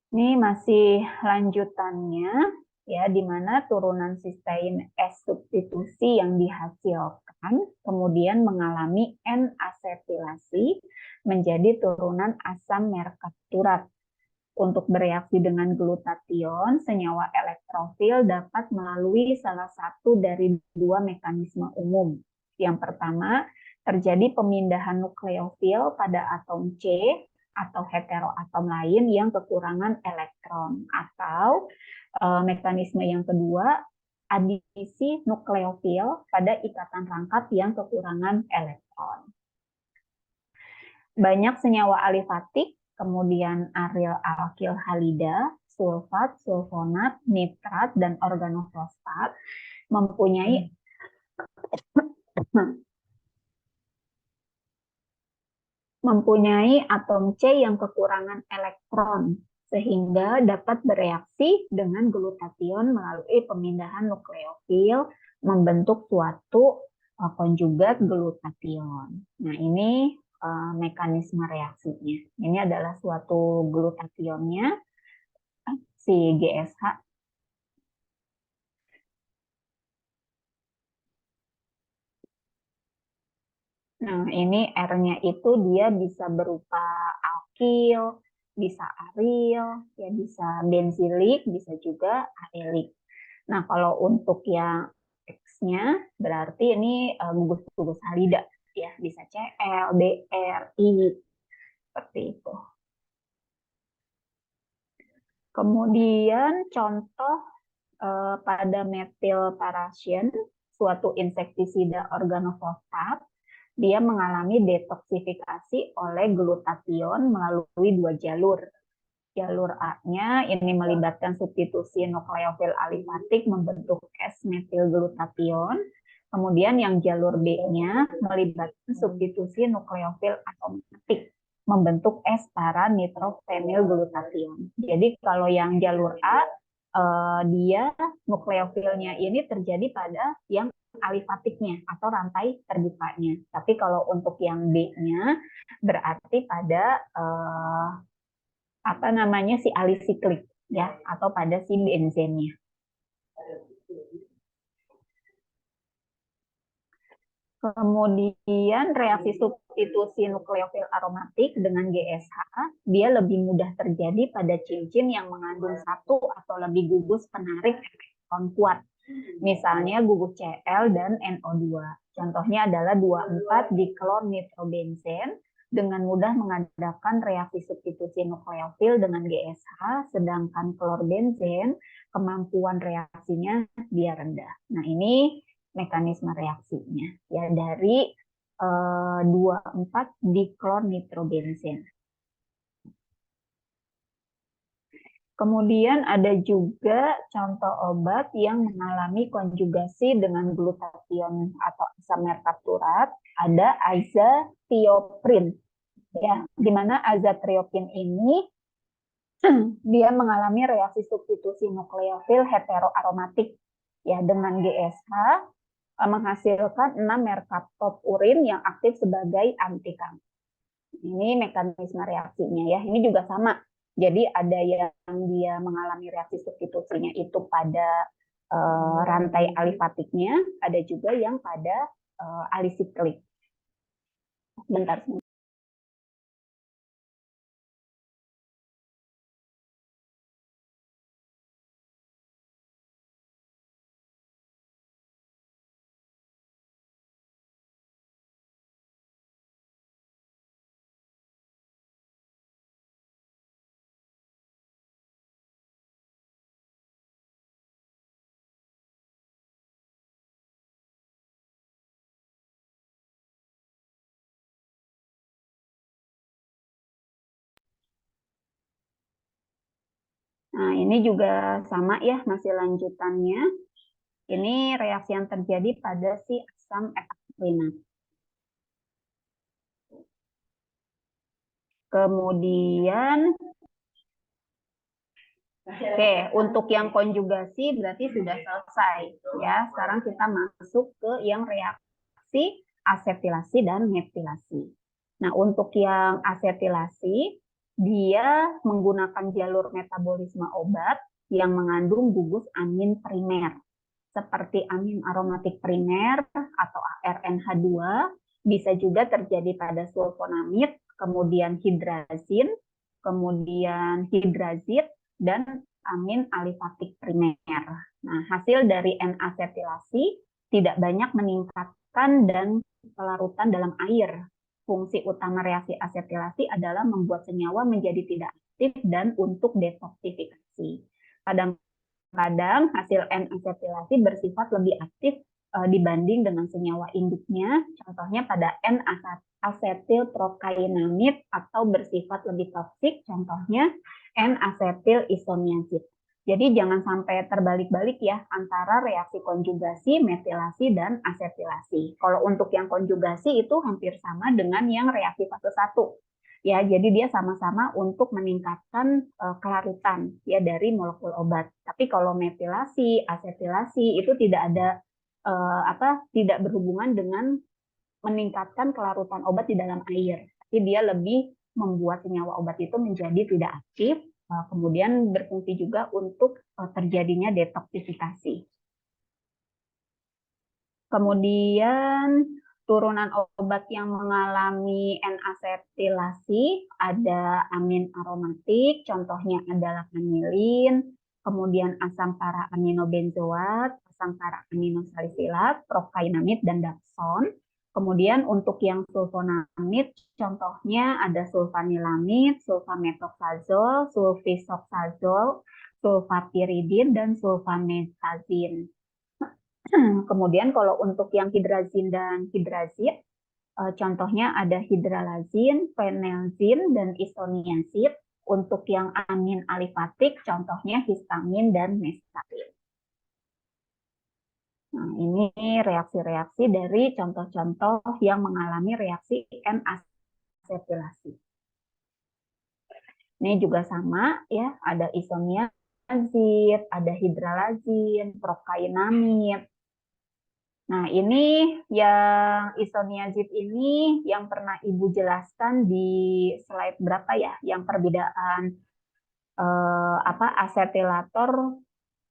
Ini masih lanjutannya, ya, di mana turunan sistein S substitusi yang dihasilkan kemudian mengalami N-asetilasi menjadi turunan asam merkapturat. Untuk bereaksi dengan glutathione, senyawa elektrofil dapat melalui salah satu dari dua mekanisme umum. Yang pertama, terjadi pemindahan nukleofil pada atom C atau heteroatom lain yang kekurangan elektron. Atau mekanisme yang kedua, adisi nukleofil pada ikatan rangkap yang kekurangan elektron. Banyak senyawa alifatik, kemudian aril alkil halida, sulfat, sulfonat, nitrat, dan organofosfat mempunyai atom C yang kekurangan elektron, sehingga dapat bereaksi dengan glutathione melalui pemindahan nukleofil membentuk suatu konjugat glutathione. Nah, ini mekanisme reaksinya. Ini adalah suatu glutathione-nya, si GSH. Nah, ini R-nya itu dia bisa berupa alkil, bisa aril, ya bisa benzilik, bisa juga aelik. Nah, kalau untuk yang X-nya berarti ini gugus-gugus halida, ya bisa Cl, Br, I, seperti itu. Kemudian contoh pada metilparacein, suatu insektisida organofosfat, dia mengalami detoksifikasi oleh glutathione melalui dua jalur. Jalur A-nya ini melibatkan substitusi nukleofil alifatik membentuk S-metilglutathione. Kemudian yang jalur B-nya melibatkan substitusi nukleofil aromatik membentuk S-para-nitrofenilglutathione. Jadi kalau yang jalur A, dia nukleofilnya ini terjadi pada yang alifatiknya atau rantai terbukanya. Tapi kalau untuk yang B-nya berarti pada si alisiklik, ya, atau pada si benzennya. Kemudian reaksi substitusi nukleofil aromatik dengan GSH, dia lebih mudah terjadi pada cincin yang mengandung satu atau lebih gugus penarik elektron kuat. Misalnya gugus Cl dan NO2. Contohnya adalah 24 diklornitrobenzen dengan mudah mengadakan reaksi substitusi nukleofil dengan GSH, sedangkan klorbenzen kemampuan reaksinya dia rendah. Nah, ini mekanisme reaksinya, ya, dari 24 diklornitrobenzen. Kemudian ada juga contoh obat yang mengalami konjugasi dengan glutathione atau asam merkapturat, ada azathioprine, ya, di mana azathioprine ini dia mengalami reaksi substitusi nukleofil heteroaromatik, ya, dengan GSH menghasilkan 6 merkaptopurin yang aktif sebagai anti kanker. Ini mekanisme reaksinya, ya. Ini juga sama. Jadi ada yang dia mengalami reaksi substitusinya itu pada rantai alifatiknya, ada juga yang pada alisiklik. Bentar. Nah, ini juga sama ya, masih lanjutannya. Ini reaksi yang terjadi pada si asam epakrinat. Kemudian, oke, untuk yang konjugasi berarti sudah selesai. Ya, sekarang kita masuk ke yang reaksi asetilasi dan metilasi. Nah, untuk yang asetilasi, dia menggunakan jalur metabolisme obat yang mengandung gugus amin primer, seperti amin aromatik primer atau ARNH2, bisa juga terjadi pada sulfonamid, kemudian hidrazin, kemudian hidrazid, dan amin alifatik primer. Nah, hasil dari N-asetilasi tidak banyak meningkatkan dan kelarutan dalam air. Fungsi utama reaksi asetilasi adalah membuat senyawa menjadi tidak aktif dan untuk detoksifikasi. Kadang-kadang hasil N-asetilasi bersifat lebih aktif dibanding dengan senyawa induknya, contohnya pada N-asetilprokainamid, atau bersifat lebih toksik, contohnya N-asetil isoniazid. Jadi jangan sampai terbalik-balik ya antara reaksi konjugasi, metilasi, dan asetilasi. Kalau untuk yang konjugasi itu hampir sama dengan yang reaksi fase 1. Ya, jadi dia sama-sama untuk meningkatkan kelarutan ya dari molekul obat. Tapi kalau metilasi, asetilasi itu tidak ada tidak berhubungan dengan meningkatkan kelarutan obat di dalam air. Tapi dia lebih membuat senyawa obat itu menjadi tidak aktif, kemudian berfungsi juga untuk terjadinya detoksifikasi. Kemudian turunan obat yang mengalami N-asetilasi ada amin aromatik, contohnya adalah anilin, kemudian asam para-aminobenzoat, asam para-aminosalisilat, prokainamid, dan dapson. Kemudian untuk yang sulfonamid, contohnya ada sulfanilamid, sulfamethoxazole, sulfisoxazole, sulfapiridin, dan sulfametazin. Kemudian kalau untuk yang hidrazin dan hidrazid, contohnya ada hidralazin, phenelzin, dan isoniazid. Untuk yang amin alifatik, contohnya histamin dan meskalin. Nah, ini reaksi-reaksi dari contoh-contoh yang mengalami reaksi N-asetilasi. Ini juga sama ya, ada isoniazid, ada hidralazin, prokainamid. Nah, ini yang isoniazid ini yang pernah Ibu jelaskan di slide berapa ya, yang perbedaan asetilator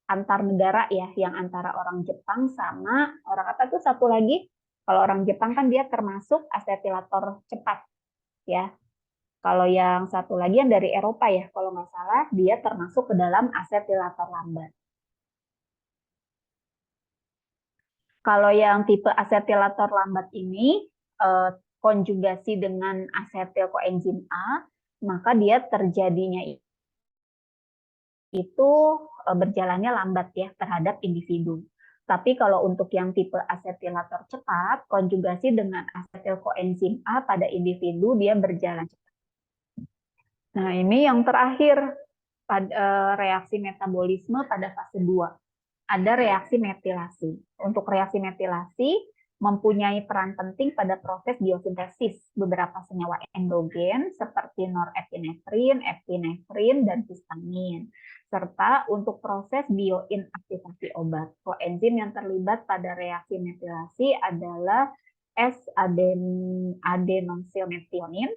antar negara ya, yang antara orang Jepang sama orang apa tuh satu lagi? Kalau orang Jepang kan dia termasuk asetilator cepat ya. Kalau yang satu lagi yang dari Eropa ya, kalau nggak salah dia termasuk ke dalam asetilator lambat. Kalau yang tipe asetilator lambat ini konjugasi dengan asetil koenzim A, maka dia terjadinya itu berjalannya lambat ya terhadap individu. Tapi kalau untuk yang tipe asetilator cepat, konjugasi dengan asetil koenzim A pada individu dia berjalan cepat. Nah, ini yang terakhir pada reaksi metabolisme pada fase 2. Ada reaksi metilasi. Untuk reaksi metilasi mempunyai peran penting pada proses biosintesis beberapa senyawa endogen seperti norepinefrin, epinefrin, dan histamin. Serta untuk proses bioinaktivasi obat. Koenzim yang terlibat pada reaksi metilasi adalah S-adenosilmetionin.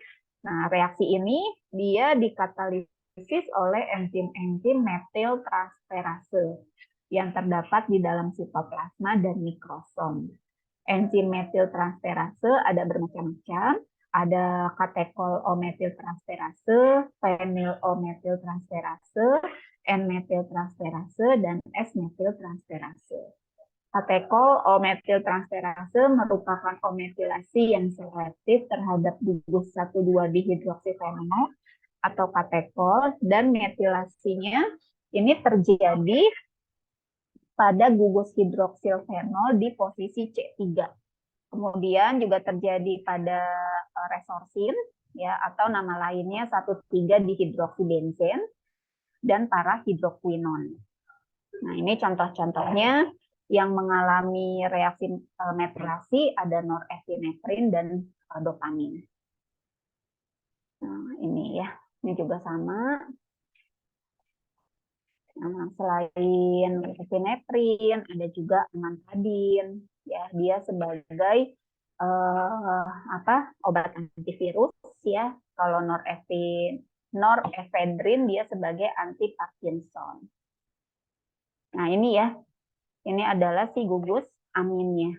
Nah, reaksi ini dia dikatalisis oleh enzim-enzim metil transferase yang terdapat di dalam sitoplasma dan mikrosom. Enzim metil transferase ada bermacam-macam, ada katekol O-metil transferase, fenil O-metil transferase, N-metil transferase, dan S-metil transferase. Katekol O-metil transferase merupakan ometilasi yang selektif terhadap gugus 1,2 dihidroksifenol atau katekol, dan metilasinya ini terjadi pada gugus hidroksilfenol di posisi C3. Kemudian juga terjadi pada resorsin ya, atau nama lainnya 1,3 dihidroksibenzen. dan para-hidroquinon. Nah, ini contoh-contohnya yang mengalami reaksi metrilasi ada norepinefrin dan dopamin. Nah, ini ya, ini juga sama. Nah, selain epinefrin, ada juga amantadin. Ya, dia sebagai obat antivirus ya. Kalau norepinefrin dia sebagai anti Parkinson. Nah, ini ya. Ini adalah si gugus aminnya.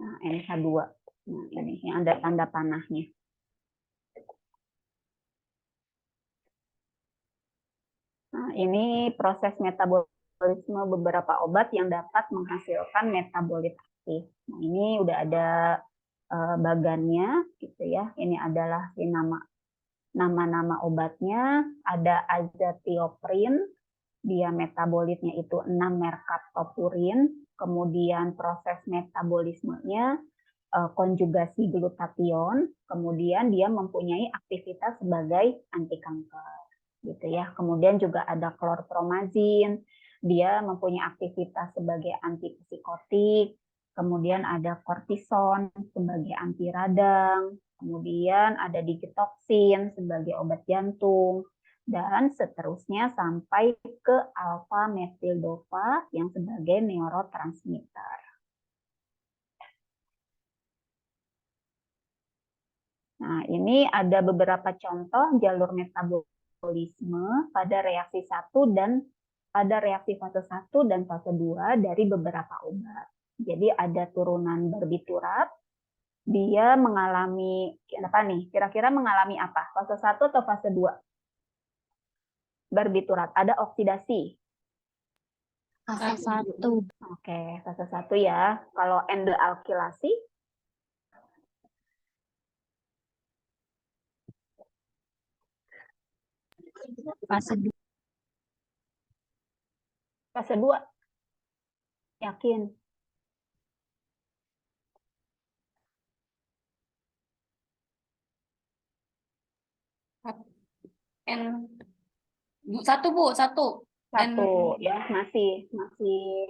Nah, NH2. Nah, ini yang ada tanda panahnya. Nah, ini proses metabolisme beberapa obat yang dapat menghasilkan metabolit aktif. Nah, ini udah ada bagannya gitu ya. Ini adalah nama-nama obatnya. Ada azathioprin, dia metabolitnya itu 6-merkaptopurin. Kemudian proses metabolismenya konjugasi glutathione. Kemudian dia mempunyai aktivitas sebagai anti kanker. Gitu ya. Kemudian juga ada klorpromazin, dia mempunyai aktivitas sebagai antipsikotik. Kemudian ada kortison sebagai anti radang. Kemudian ada digitoxin sebagai obat jantung. Dan seterusnya sampai ke alfa metildopa yang sebagai neurotransmitter. Nah, ini ada beberapa contoh jalur metabolisme pada reaksi 1 dan pada reaksi fase 1 dan fase 2 dari beberapa obat. Jadi ada turunan barbiturat, dia mengalami apa nih? Kira-kira mengalami apa? Fase 1 atau fase 2? Barbiturat, ada oksidasi. Fase 1. Oke, fase 1 ya. Kalau endealkilasi? Fase 2. Fase 2. Yakin? Satu Bu, satu. Satu ya, masih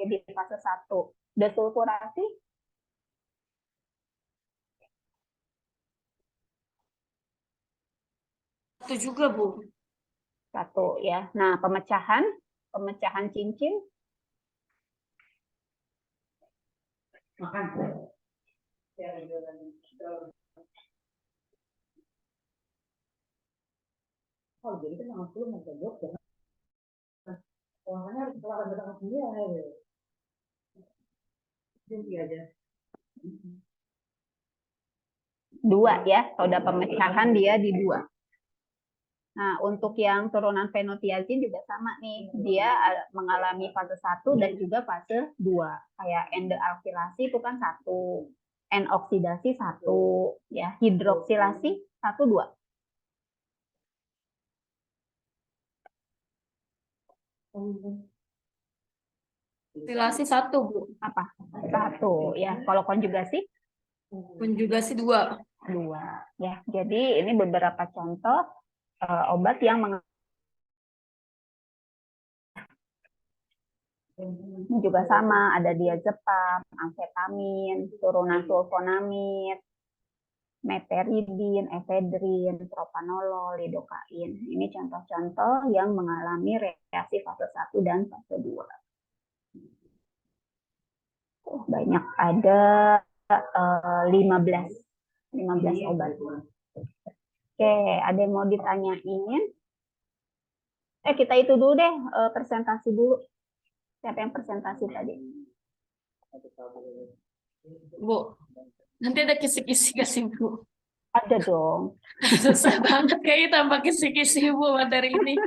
di fase 1. Desulfurasi? Satu juga Bu. Satu ya. Nah, pemecahan cincin. Oh, jadi kan sama belum ada jawab ya. Orangnya harus kelakan datang sendiri ya. Jadi aja. 2 ya, soda pemecahan dia di 2. Nah, untuk yang turunan fenotiazin juga sama nih. Dia mengalami fase 1 dan juga fase 2. Kayak endealkilasi itu kan 1, N-oksidasi 1, ya, hidroksilasi 1, 2. Oksidasi 1 Bu. Apa? 1 ya. Kalau konjugasi? Konjugasi 2. 2 ya. Jadi ini beberapa contoh obat yang ini juga sama, ada diazepam, amfetamin, turunan sulfonamid, meteridin, efedrin, propanolol, lidokain. Ini contoh-contoh yang mengalami reaksi fase 1 dan fase 2. Banyak, ada 15 obat. Oke, ada yang mau ditanyain? Kita itu dulu deh, presentasi dulu. Siapa yang presentasi tadi? Bu, nanti ada kisi-kisi kasih Bu. Ada dong. Susah banget kayaknya tanpa kisi-kisi Bu materi ini.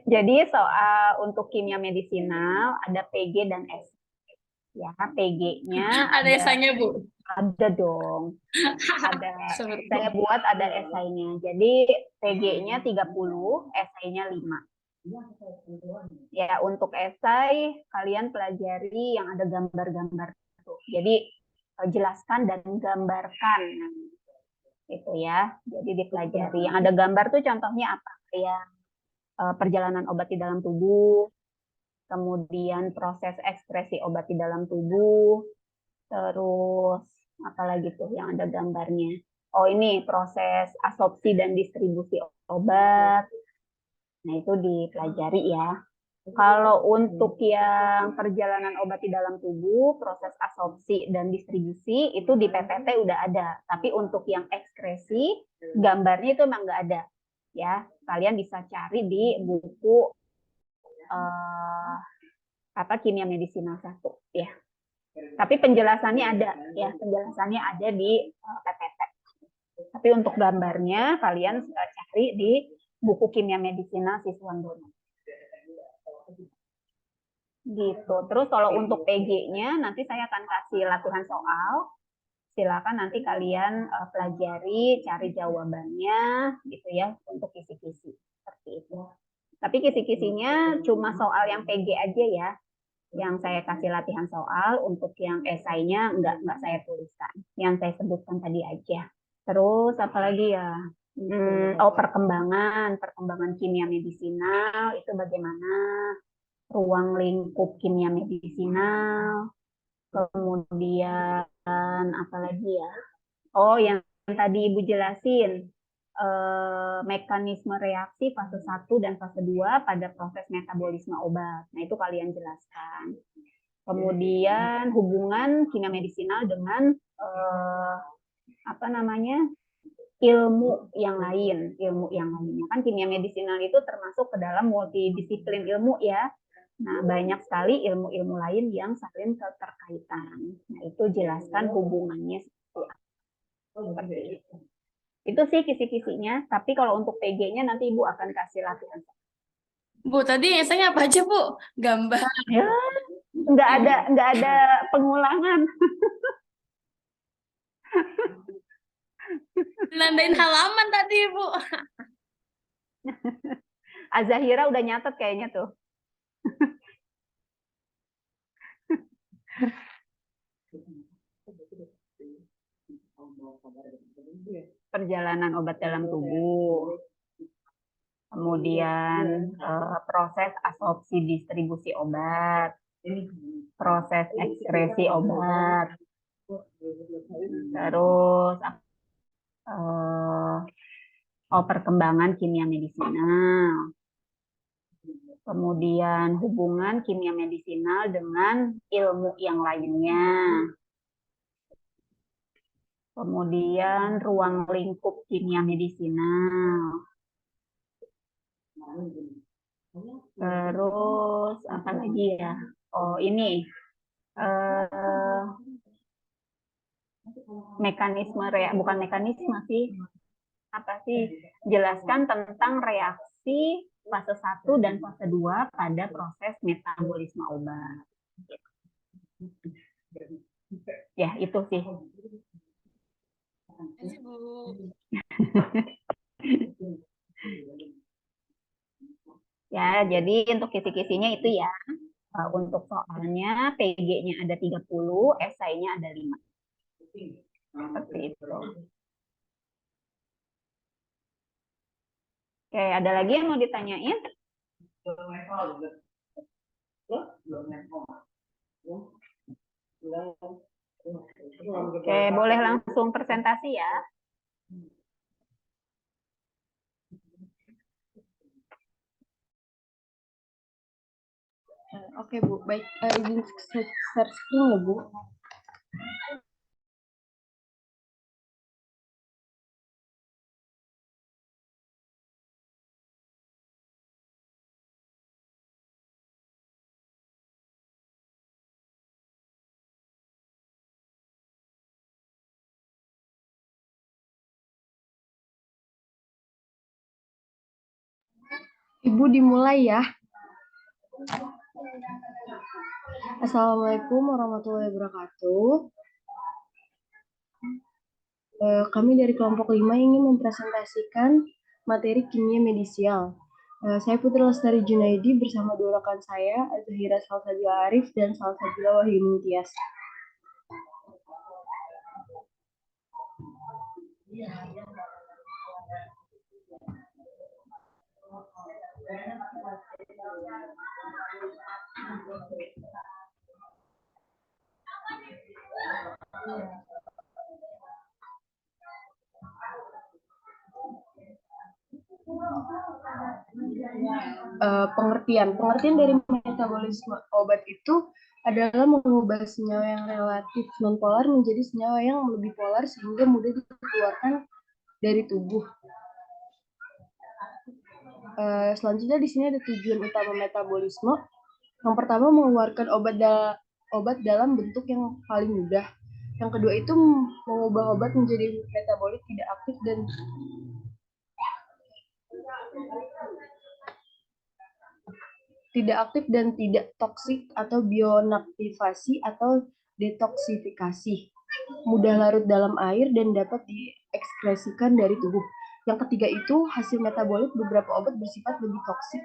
Jadi soal untuk kimia medisinal ada PG dan S. Ya, PG-nya Ada esainya Bu. ada dong. Ada. Seperti. Saya buat ada esainya. Jadi PG-nya 30, esainya 5. Ya, untuk esai kalian pelajari yang ada gambar-gambar. Jadi jelaskan dan gambarkan. Itu ya. Jadi dipelajari. Yang ada gambar tuh contohnya apa? rangkaian perjalanan obat di dalam tubuh, kemudian proses ekspresi obat di dalam tubuh, terus apalagi tuh yang ada gambarnya. Oh ini proses absorpsi dan distribusi obat. Nah itu dipelajari ya. Kalau untuk yang perjalanan obat di dalam tubuh, proses absorpsi dan distribusi itu di PPT udah ada. Tapi untuk yang ekskresi, gambarnya itu emang nggak ada. Ya, kalian bisa cari di buku kimia medisinal 1 ya. Tapi penjelasannya ada ya, penjelasannya ada di PPT. Tapi untuk gambarnya kalian cari di buku kimia medisinal Siswan Dono. Gitu. Terus kalau untuk PG-nya nanti saya akan kasih latihan soal. Silakan nanti kalian pelajari, cari jawabannya gitu ya untuk kisi-kisi seperti itu. Tapi kisi-kisinya cuma soal yang PG aja ya. Yang saya kasih latihan soal, untuk yang esainya enggak saya tuliskan. Yang saya sebutkan tadi aja. Terus apalagi ya? Perkembangan kimia medisinal itu bagaimana? Ruang lingkup kimia medisinal, kemudian apalagi ya? Oh, yang tadi Ibu jelasin, mekanisme reaksi fase 1 dan fase 2 pada proses metabolisme obat. Nah, itu kalian jelaskan. Kemudian hubungan kimia medisinal dengan ilmu yang lainnya. Kan kimia medisinal itu termasuk ke dalam multidisiplin ilmu ya. Nah, banyak sekali ilmu-ilmu lain yang saling keterkaitan. Nah, itu jelaskan hubungannya seperti itu. Itu sih kisi-kisinya, tapi kalau untuk PG-nya nanti Ibu akan kasih latihan. Bu, tadi esainya apa aja, Bu? Gambar. Ya, nggak ada pengulangan. Nandain halaman tadi, Bu. Azahira udah nyatet kayaknya tuh. Perjalanan obat dalam tubuh. Kemudian proses absorpsi distribusi obat. Proses ekskresi obat. Terus perkembangan kimia medisinal. Kemudian hubungan kimia medisinal dengan ilmu yang lainnya. Kemudian ruang lingkup kimia medisinal. Terus apa lagi ya? Oh ini bukan mekanisme sih. Apa sih? Jelaskan tentang reaksi fase 1 dan fase 2 pada proses metabolisme obat. Ya, itu sih. Ya, jadi untuk kisi-kisinya itu ya. Untuk soalnya PG-nya ada 30, esainya ada 5. Seperti itu. Oke, ada lagi yang mau ditanyain? Oke, boleh langsung presentasi ya. Oke Bu, baik. Izin share screen ya Bu. Ibu dimulai ya. Assalamualaikum warahmatullahi wabarakatuh. Kami dari kelompok 5 ingin mempresentasikan materi kimia medisial. Saya Putri Lestari Junaidi bersama dua rekan saya, Azahira Salsabila Arif dan Salsabila Wahyu Ningtyas. Pengertian dari metabolisme obat itu adalah mengubah senyawa yang relatif nonpolar menjadi senyawa yang lebih polar sehingga mudah dikeluarkan dari tubuh. Selanjutnya di sini ada tujuan utama metabolisme. Yang pertama, mengeluarkan obat dalam bentuk yang paling mudah. Yang kedua itu mengubah obat menjadi metabolit tidak aktif dan tidak toksik atau bionaktivasi atau detoksifikasi, mudah larut dalam air dan dapat diekskresikan dari tubuh. Yang ketiga itu hasil metabolit beberapa obat bersifat lebih toksik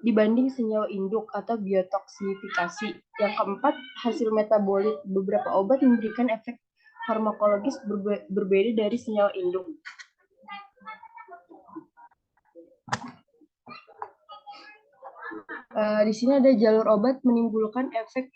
dibanding senyawa induk atau biotoksifikasi. Yang keempat, hasil metabolit beberapa obat memberikan efek farmakologis berbeda dari senyawa induk. Di sini ada jalur obat menimbulkan efek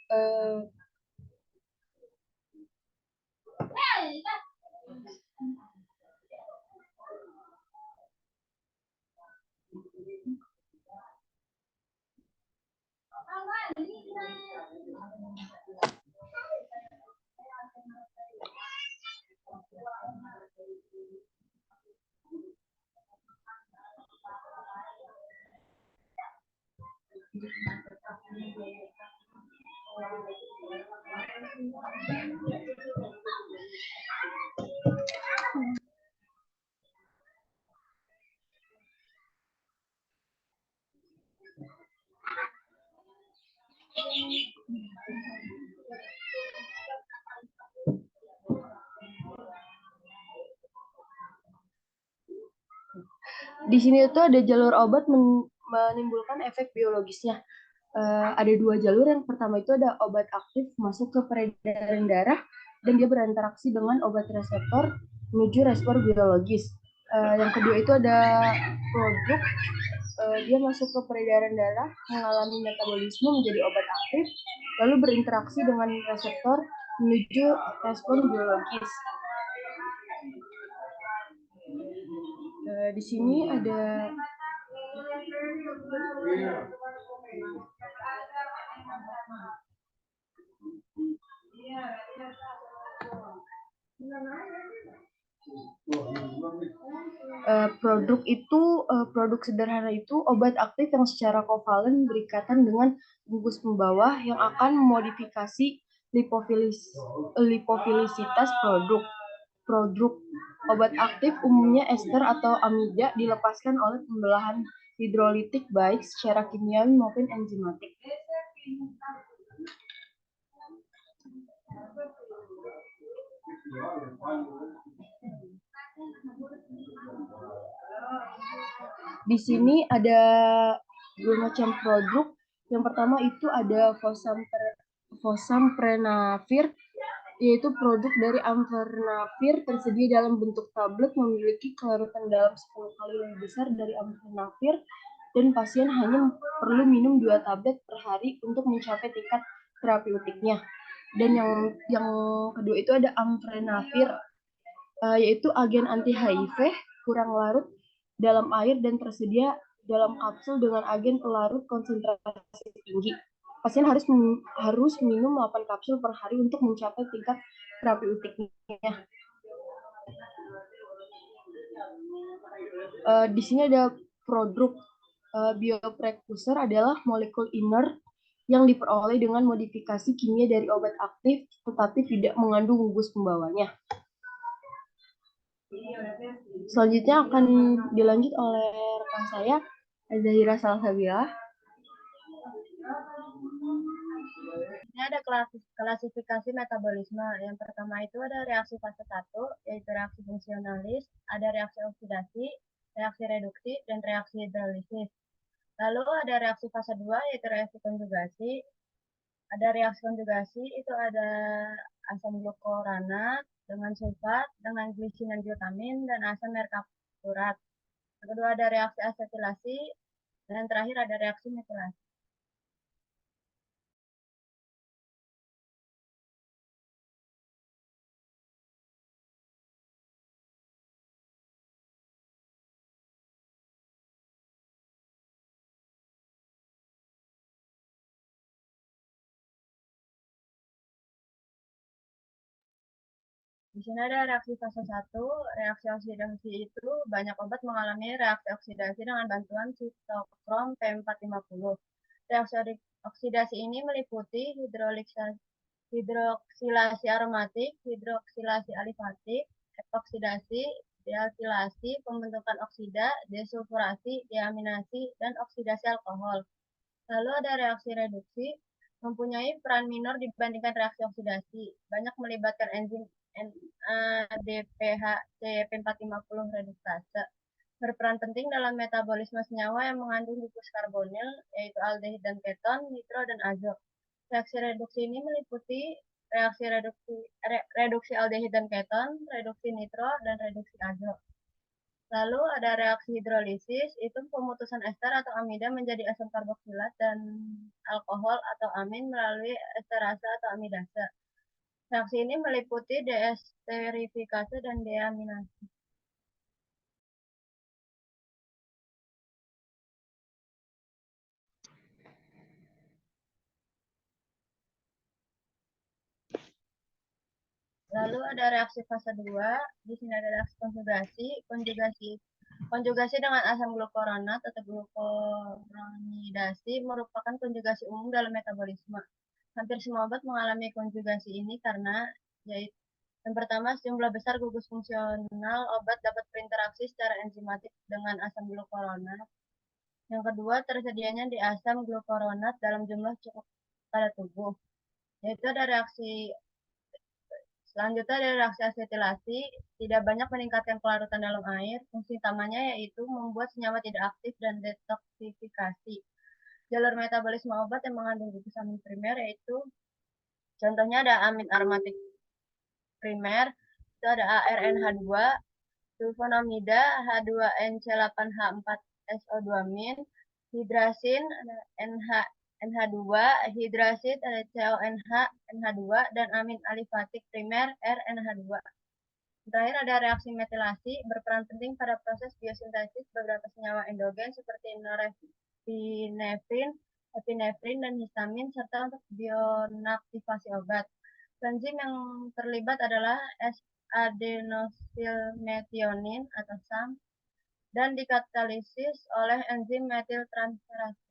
di sini itu ada jalur obat menimbulkan efek biologisnya. Ada dua jalur. Yang pertama itu ada obat aktif masuk ke peredaran darah dan dia berinteraksi dengan obat reseptor menuju respon biologis. Yang kedua itu ada produk, dia masuk ke peredaran darah, mengalami metabolisme menjadi obat aktif, lalu berinteraksi dengan reseptor menuju respon biologis. Di sini ada produk sederhana itu obat aktif yang secara kovalen berikatan dengan gugus pembawah yang akan memodifikasi lipofilisitas produk. Obat aktif umumnya ester atau amida dilepaskan oleh pembelahan hidrolitik baik secara kimiawi maupun enzimatik. Di sini ada dua macam produk. Yang pertama itu ada fosamprenavir, yaitu produk dari amfenavir tersedia dalam bentuk tablet memiliki kelarutan dalam 10 kali lebih besar dari amfenavir dan pasien hanya perlu minum 2 tablet per hari untuk mencapai tingkat terapeutiknya. Dan yang kedua itu ada amfenavir, yaitu agen anti HIV kurang larut dalam air dan tersedia dalam kapsul dengan agen pelarut konsentrasi tinggi. Pasien harus minum 8 kapsul per hari untuk mencapai tingkat terapeutiknya. Di sini ada produk bioprecursor adalah molekul inert yang diperoleh dengan modifikasi kimia dari obat aktif tetapi tidak mengandung gugus pembawanya. Selanjutnya akan dilanjut oleh rekan saya, Zahira Salsabila. Ini ada klasifikasi metabolisme. Yang pertama itu ada reaksi fase 1, yaitu reaksi fungsionalis, ada reaksi oksidasi, reaksi reduksi, dan reaksi hidrolisis. Lalu ada reaksi fase 2, yaitu reaksi konjugasi. Ada reaksi konjugasi, itu ada asam glukoranat dengan sulfat, dengan glisinan glutamin, dan asam merkapturat. Kedua ada reaksi asetilasi, Dan yang terakhir ada reaksi metilasi. Di sini ada reaksi fase 1, reaksi oksidasi itu banyak obat mengalami reaksi oksidasi dengan bantuan sitokrom P450. Reaksi oksidasi ini meliputi hidroksilasi aromatik, hidroksilasi alifatik, epoksidasi, dealkilasi, pembentukan oksida, desulfurasi, deaminasi, dan oksidasi alkohol. Lalu ada reaksi reduksi, mempunyai peran minor dibandingkan reaksi oksidasi. Banyak melibatkan enzim NADPH CYP450 reduktase. Berperan penting dalam metabolisme senyawa yang mengandung glukus karbonil, yaitu aldehid dan keton, nitro, dan azo. Reaksi reduksi ini meliputi reaksi reduksi aldehid dan keton, reduksi nitro, dan reduksi azo. Lalu ada reaksi hidrolisis, itu pemutusan ester atau amida menjadi asam karboksilat dan alkohol atau amin melalui esterase atau amidase. Reaksi ini meliputi deesterifikasi dan deaminasi. Lalu ada reaksi fase 2, di sini ada reaksi konjugasi dengan asam glukuronat atau glukuronidasi merupakan konjugasi umum dalam metabolisme. Hampir semua obat mengalami konjugasi ini karena yaitu yang pertama, sejumlah besar gugus fungsional obat dapat berinteraksi secara enzimatik dengan asam glukuronat. Yang kedua, tersedianya di asam glukuronat dalam jumlah cukup pada tubuh. Yaitu ada reaksi selanjutnya ada reaksi asetilasi, tidak banyak meningkatkan kelarutan dalam air. Fungsi utamanya yaitu membuat senyawa tidak aktif dan detoksifikasi. Jalur metabolisme obat yang mengandung gugus amin primer yaitu contohnya ada amin aromatik primer, itu ada ARNH2, sulfonamida H2NC8H4SO2-, hidrasin NH2, hidrasid CONH NH2, dan amin alifatik primer RNH2. Terakhir ada reaksi metilasi, berperan penting pada proses biosintesis beberapa senyawa endogen seperti norepinefrin, epinefrin, dan histamin, serta untuk bionaktivasi obat. Enzim yang terlibat adalah S-adenosilmetionin atau SAM dan dikatalisis oleh enzim metiltransferase.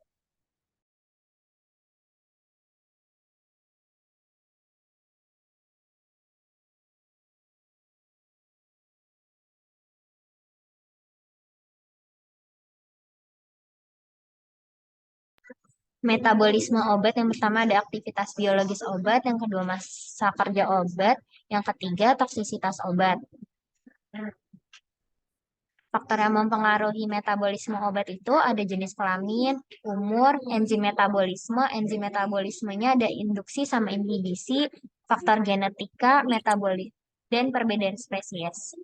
Metabolisme obat yang pertama ada aktivitas biologis obat, yang kedua masa kerja obat, yang ketiga toksisitas obat. Faktor yang mempengaruhi metabolisme obat itu ada jenis kelamin, umur, enzim metabolisme. Enzim metabolismenya ada induksi sama inhibisi, faktor genetika, metabolis, dan perbedaan spesies.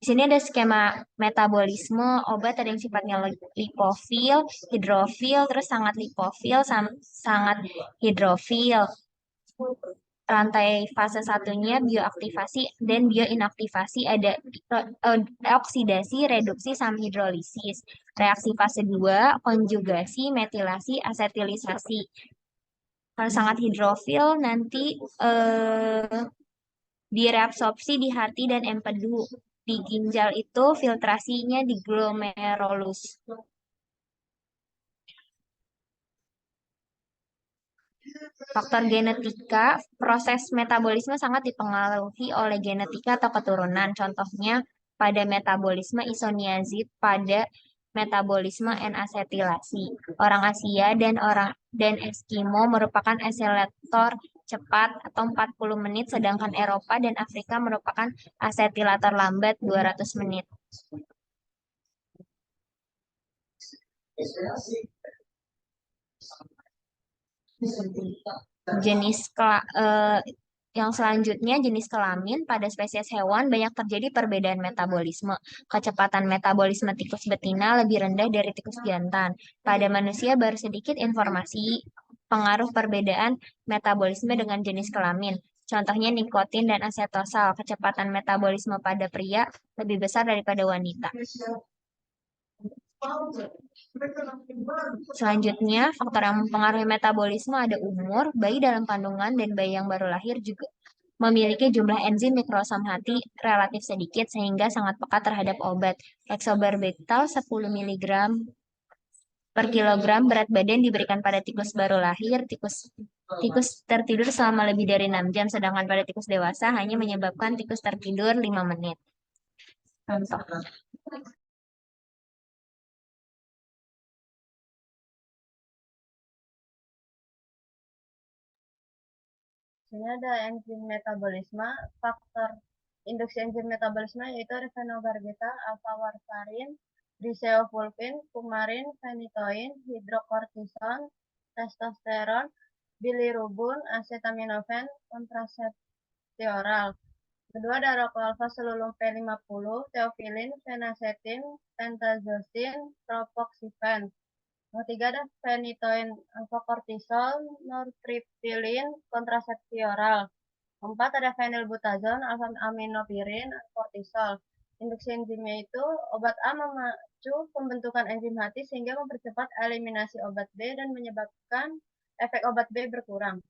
Di sini ada skema metabolisme obat, ada yang sifatnya lipofil, hidrofil, terus sangat lipofil, sangat hidrofil. Rantai fase satunya bioaktivasi dan bioinaktivasi, ada oksidasi, reduksi, sama hidrolisis. Reaksi fase 2, konjugasi, metilasi, asetilisasi. Kalau sangat hidrofil nanti direabsorpsi di hati dan empedu. Di ginjal itu filtrasinya di glomerulus. Faktor genetika, proses metabolisme sangat dipengaruhi oleh genetika atau keturunan. Contohnya pada metabolisme isoniazid, pada metabolisme N-asetilasi. Orang Asia dan Eskimo merupakan asetilator cepat atau 40 menit, sedangkan Eropa dan Afrika merupakan asetilator lambat 200 menit. Jenis Yang selanjutnya, jenis kelamin. Pada spesies hewan banyak terjadi perbedaan metabolisme. Kecepatan metabolisme tikus betina lebih rendah dari tikus jantan. Pada manusia baru sedikit informasi pengaruh perbedaan metabolisme dengan jenis kelamin. Contohnya nikotin dan asetosal. Kecepatan metabolisme pada pria lebih besar daripada wanita. Selanjutnya, faktor yang mempengaruhi metabolisme ada umur, bayi dalam kandungan, dan bayi yang baru lahir juga memiliki jumlah enzim mikrosam hati relatif sedikit sehingga sangat peka terhadap obat. Hexabarbital 10 mg per kilogram berat badan diberikan pada tikus baru lahir. Tikus tertidur selama lebih dari 6 jam, sedangkan pada tikus dewasa hanya menyebabkan tikus tertidur 5 menit. Contoh. Sini ada enzim metabolisme, faktor induksi enzim metabolisme yaitu ada fenobarbital, alpha warfarin, diseofulvin, kumarin, phenytoin, hidrokortison, testosteron, bilirubin, acetaminophen, kontrasepsi oral. Kedua ada rokok alfa selulung P50, teofilin, fenacetin, pentazosin, propoxifen. Yang ketiga ada phenytoin, alfa-kortisol, nortriptilin, kontrasepsi oral. Keempat ada fenilbutazon, alfa-aminopirin, kortisol. Induksi enzimnya itu obat A memacu pembentukan enzim hati sehingga mempercepat eliminasi obat B dan menyebabkan efek obat B berkurang.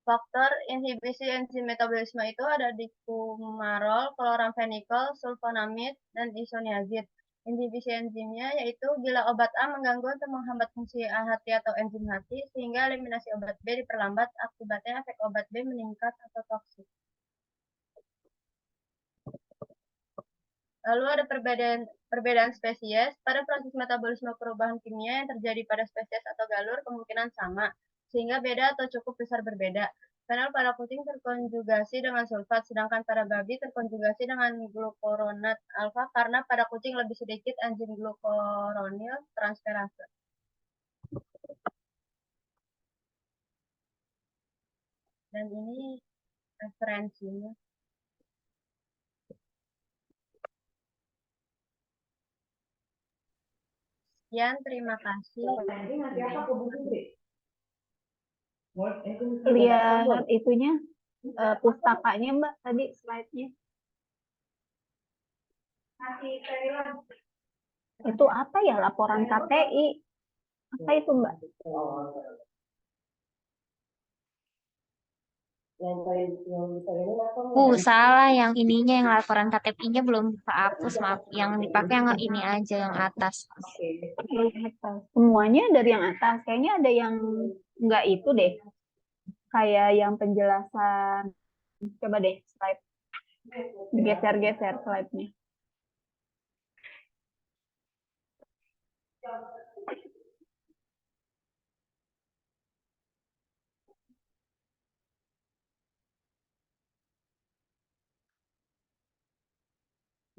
Faktor inhibisi enzim metabolisme itu ada di kumarol, kloramfenikol, sulfonamid, dan isoniazid. Inhibisi enzimnya yaitu bila obat A mengganggu atau menghambat fungsi hati atau enzim hati sehingga eliminasi obat B diperlambat, akibatnya efek obat B meningkat atau toksik. Lalu ada perbedaan spesies. Pada proses metabolisme perubahan kimia yang terjadi pada spesies atau galur kemungkinan sama, sehingga beda atau cukup besar berbeda. Fenol pada kucing terkonjugasi dengan sulfat, sedangkan pada babi terkonjugasi dengan glukuronat alfa karena pada kucing lebih sedikit enzim glukuronil transferase. Dan ini referensinya. Sekian, terima kasih. Lihat itunya, pustakanya Mbak tadi slide-nya. Itu apa ya, laporan KPI? Apa itu Mbak? Salah, yang ininya, yang laporan KTP-nya belum kehapus, maaf. Yang dipakai yang ini aja, yang atas. Semuanya dari yang atas. Kayaknya ada yang enggak itu deh. Kayak yang penjelasan. Coba deh slide. Geser-geser slide-nya.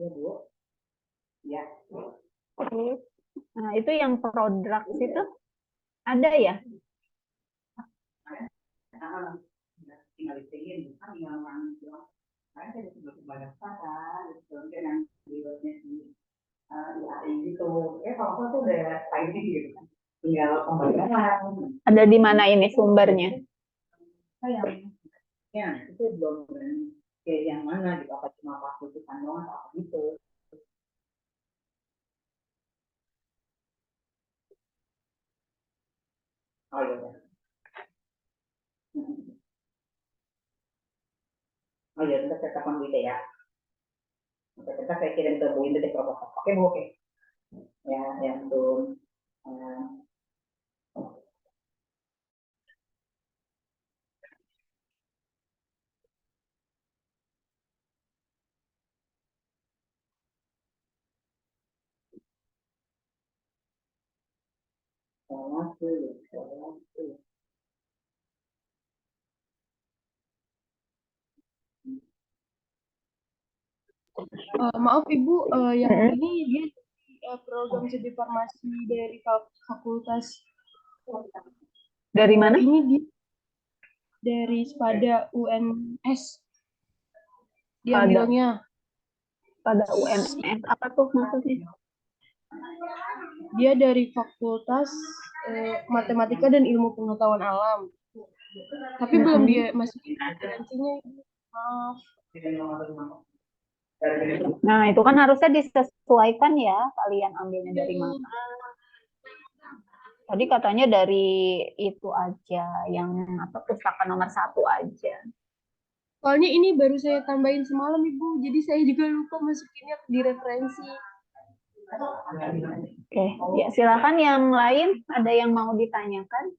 Ya, Bu. Ya. Terus, nah itu yang produk itu ada ya? Tinggal ditingin, tinggal orang bilang, saya sudah banyak kata, yang di AI gitu. Kalau aku tuh udah ini gitu kan, tinggal pembayaran. Ada di mana ini sumbernya? Ya, itu belum kayak yang mana gitu, apa cuma pas itu kandungan atau apa gitu. Oh iya. Oh iya, kita telepon gitu ya. Kita saya kirim ke Bu Indri proposal. Oke Bu, oke. Ya, yang itu. Maaf Ibu, yang ini dia program studi farmasi dari fakultas Dari mana? ini dari SPADA UNS diambilnya. Pada UMS apa tuh maksudnya? Dia dari Fakultas Matematika dan Ilmu Pengetahuan Alam. Tapi belum dia masukin referensinya. Maaf. Nah, itu kan harusnya disesuaikan ya, kalian ambilnya dari mana. Tadi katanya dari itu aja, yang apa pustaka nomor 1 aja. Soalnya ini baru saya tambahin semalam, Ibu. Jadi saya juga lupa masukinnya di referensi. Oke, ya silakan yang lain, ada yang mau ditanyakan?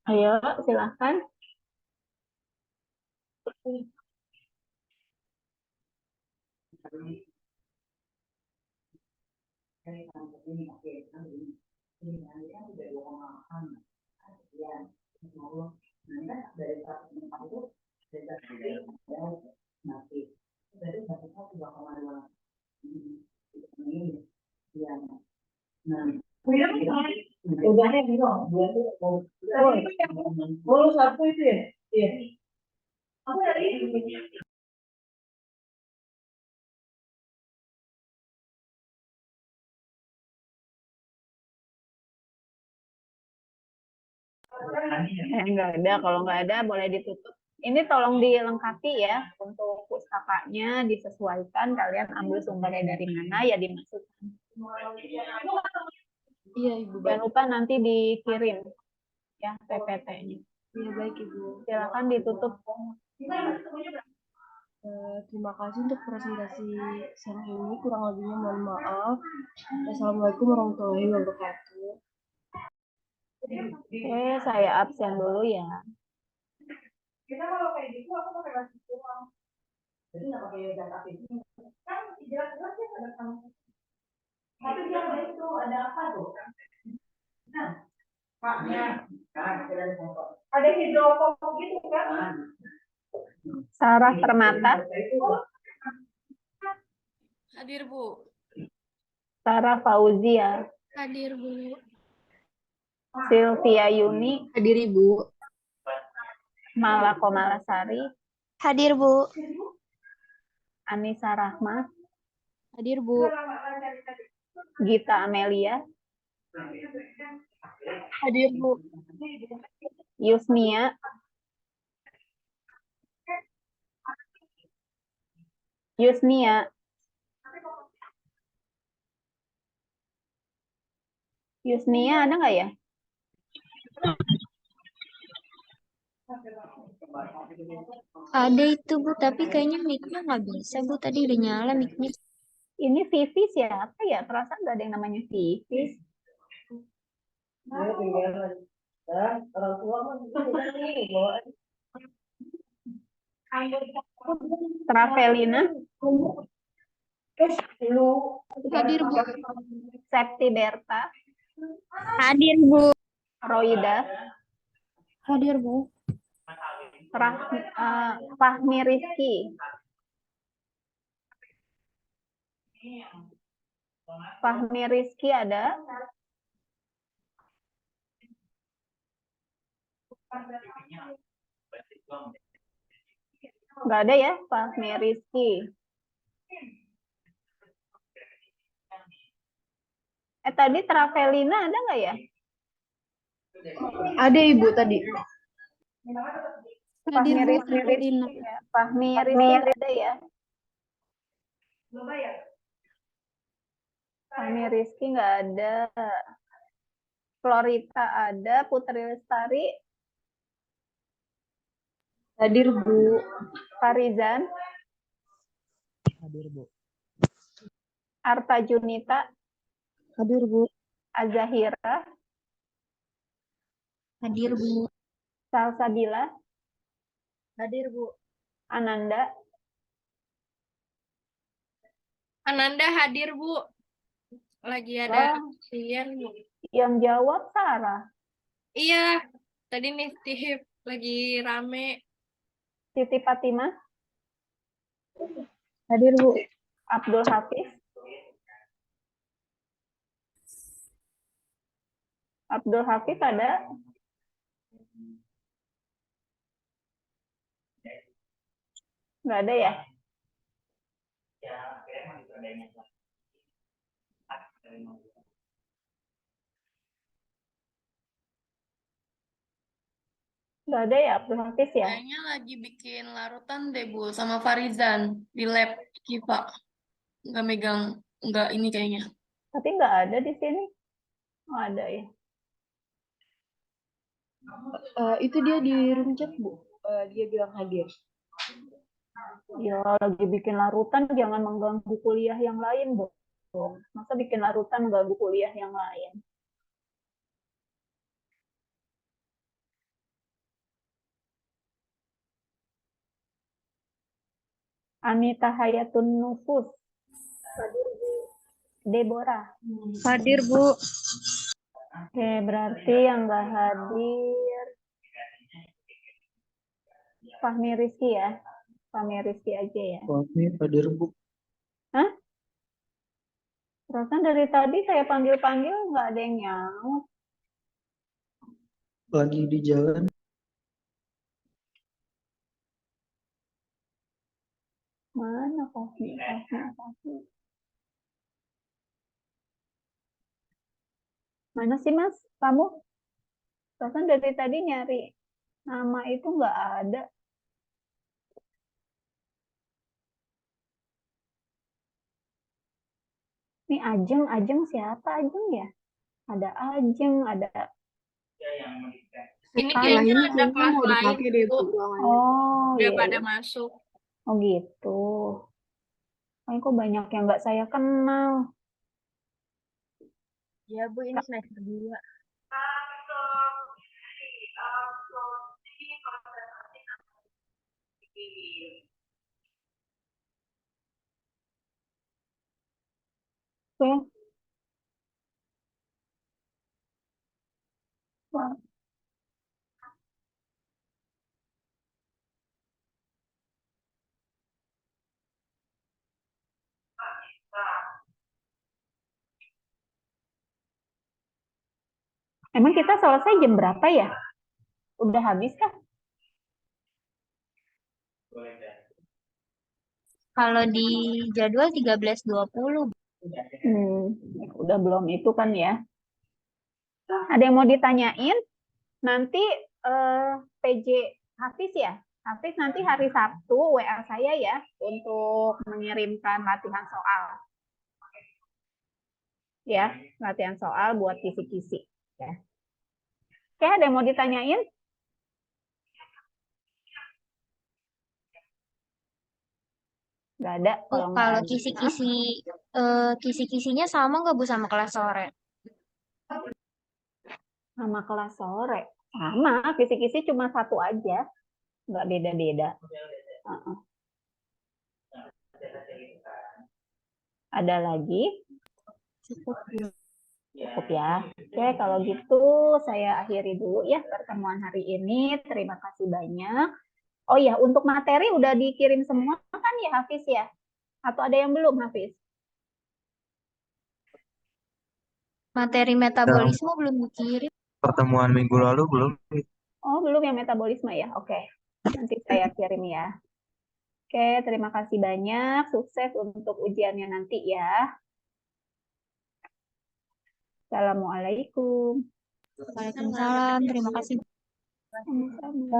Ayo, silakan. Lulus satu itu ya? Iya. Enggak ada, kalau nggak ada boleh ditutup. Ini tolong dilengkapi ya, untuk pustakanya disesuaikan, kalian ambil sumbernya dari mana, ya dimasukkan. Iya, Ibu. Jangan lupa nanti dikirim ya PPT-nya. Iya, baik, Ibu. Silakan ditutup. Terima kasih untuk presentasi siang ini. Kurang lebihnya mohon maaf. Assalamualaikum warahmatullahi wabarakatuh. Oke, saya absen dulu ya. Kita kalau kayak gitu aku pakai bahasa doang. Jadi nggak pakai data ini. Kan jelas-jelas ya ada kamu. Tapi dia ada itu ada apa tuh? Nah, haknya. Ada hidrofobik gitu kan? Sarah Permata, Hadir, Bu. Sarah Fauzia, Hadir, Bu. Sylvia Yuni, Hadir, Ibu. Malako Malasari, Hadir, Bu. Anissa Rahma, Hadir, Bu. Gita Amelia, Hadir, Bu. Yusnia, Yusnia, Yusnia ada nggak ya? Ada itu Bu, tapi kayaknya mic-nya nggak bisa Bu. Tadi udah nyala mic-nya. Ini Vivi siapa ya? Perasaan nggak ada yang namanya Vivi. Orang tua mah ini bawaan. Travelina, Hadir, Bu. Septi Berta, Hadir Bu. Roida, Hadir, Bu. Fahmi Rizky, Fahmi Rizky ada? Nggak ada ya, Fahmi Rizky. Tadi Travelina ada nggak ya? Ada, Ibu, tadi. Hadir, Fahmi Bu. Rizky, Travelina. Fahmi Rizky ada ya? Fahmi Rizky nggak ada. Florita ada, Putri Lestari, Hadir, Bu. Farizan, Hadir, Bu. Arta Junita, Hadir, Bu. Azahira, Hadir, Bu. Salsabila, Hadir, Bu. Ananda, Ananda hadir, Bu. Lagi ada Wah, ujian, Bu. yang jawab Sarah, Iya, tadi nih Tihip lagi rame. Siti Fatimah, Hadir, Bu. Abdul Hafiz, Abdul Hafiz ada, nggak ada ya? Nggak ada ya Abdul Hafiz ya? Kayaknya lagi bikin larutan deh, Bu, sama Farizan di lab Kiva. Nggak megang, nggak ini kayaknya. Tapi nggak ada di sini. Oh, ada ya. Itu dia di room chat, Bu. Dia bilang hadir. Ya, lagi bikin larutan, jangan mengganggu kuliah yang lain, Bu. Masa bikin larutan mengganggu kuliah yang lain? Anita Hayatun Nufus, Deborah. Hadir, Bu. Oke, berarti yang nggak hadir Fahmi Rizky ya. Fahmi Rizky aja ya. Fahmi hadir, Bu. Hah? Perasaan dari tadi saya panggil-panggil nggak ada yang nyaut. Lagi di jalan. Mana Fahmi? Fahmi. Mana sih Mas? Kamu? Perasaan dari tadi nyari nama itu nggak ada. Ini Ajeng siapa Ajeng ya? Ada Ajeng, ada. Ini Nah, kayaknya ini ada kayaknya kelas mau lain, dipakai deh, Bu. Bu, ruangannya. Oh, Udah iya, pada iya. masuk. Oh gitu. Kok banyak yang nggak saya kenal. Ya, Bu, ini semester 2. Oke. Wah. Emang kita selesai jam berapa ya? Udah habis kah? Kalau di jadwal 13.20. Udah belum itu kan ya? Ada yang mau ditanyain? Nanti PJ Hafiz ya? Hafiz nanti hari Sabtu WA saya ya untuk mengirimkan latihan soal. Ya, latihan soal buat kisi-kisi. Ya. Oke, ada yang mau ditanyain? Nggak ada. Bu, Kalau nggak kalau ada. kisi-kisinya sama nggak Bu sama kelas sore? Sama kelas sore. Sama, kisi-kisi cuma satu aja. Nggak beda-beda. Ada lagi? Cukup ya. Oke, kalau gitu saya akhiri dulu ya pertemuan hari ini. Terima kasih banyak. Oh ya, untuk materi udah dikirim semua kan ya Hafiz ya? Atau ada yang belum Hafiz? Materi metabolisme belum dikirim. Pertemuan minggu lalu belum. Oh, belum yang metabolisme ya? Oke, nanti saya kirim ya. Oke, terima kasih banyak. Sukses untuk ujiannya nanti ya. Assalamualaikum. Waalaikumsalam. Terima kasih. Sama-sama.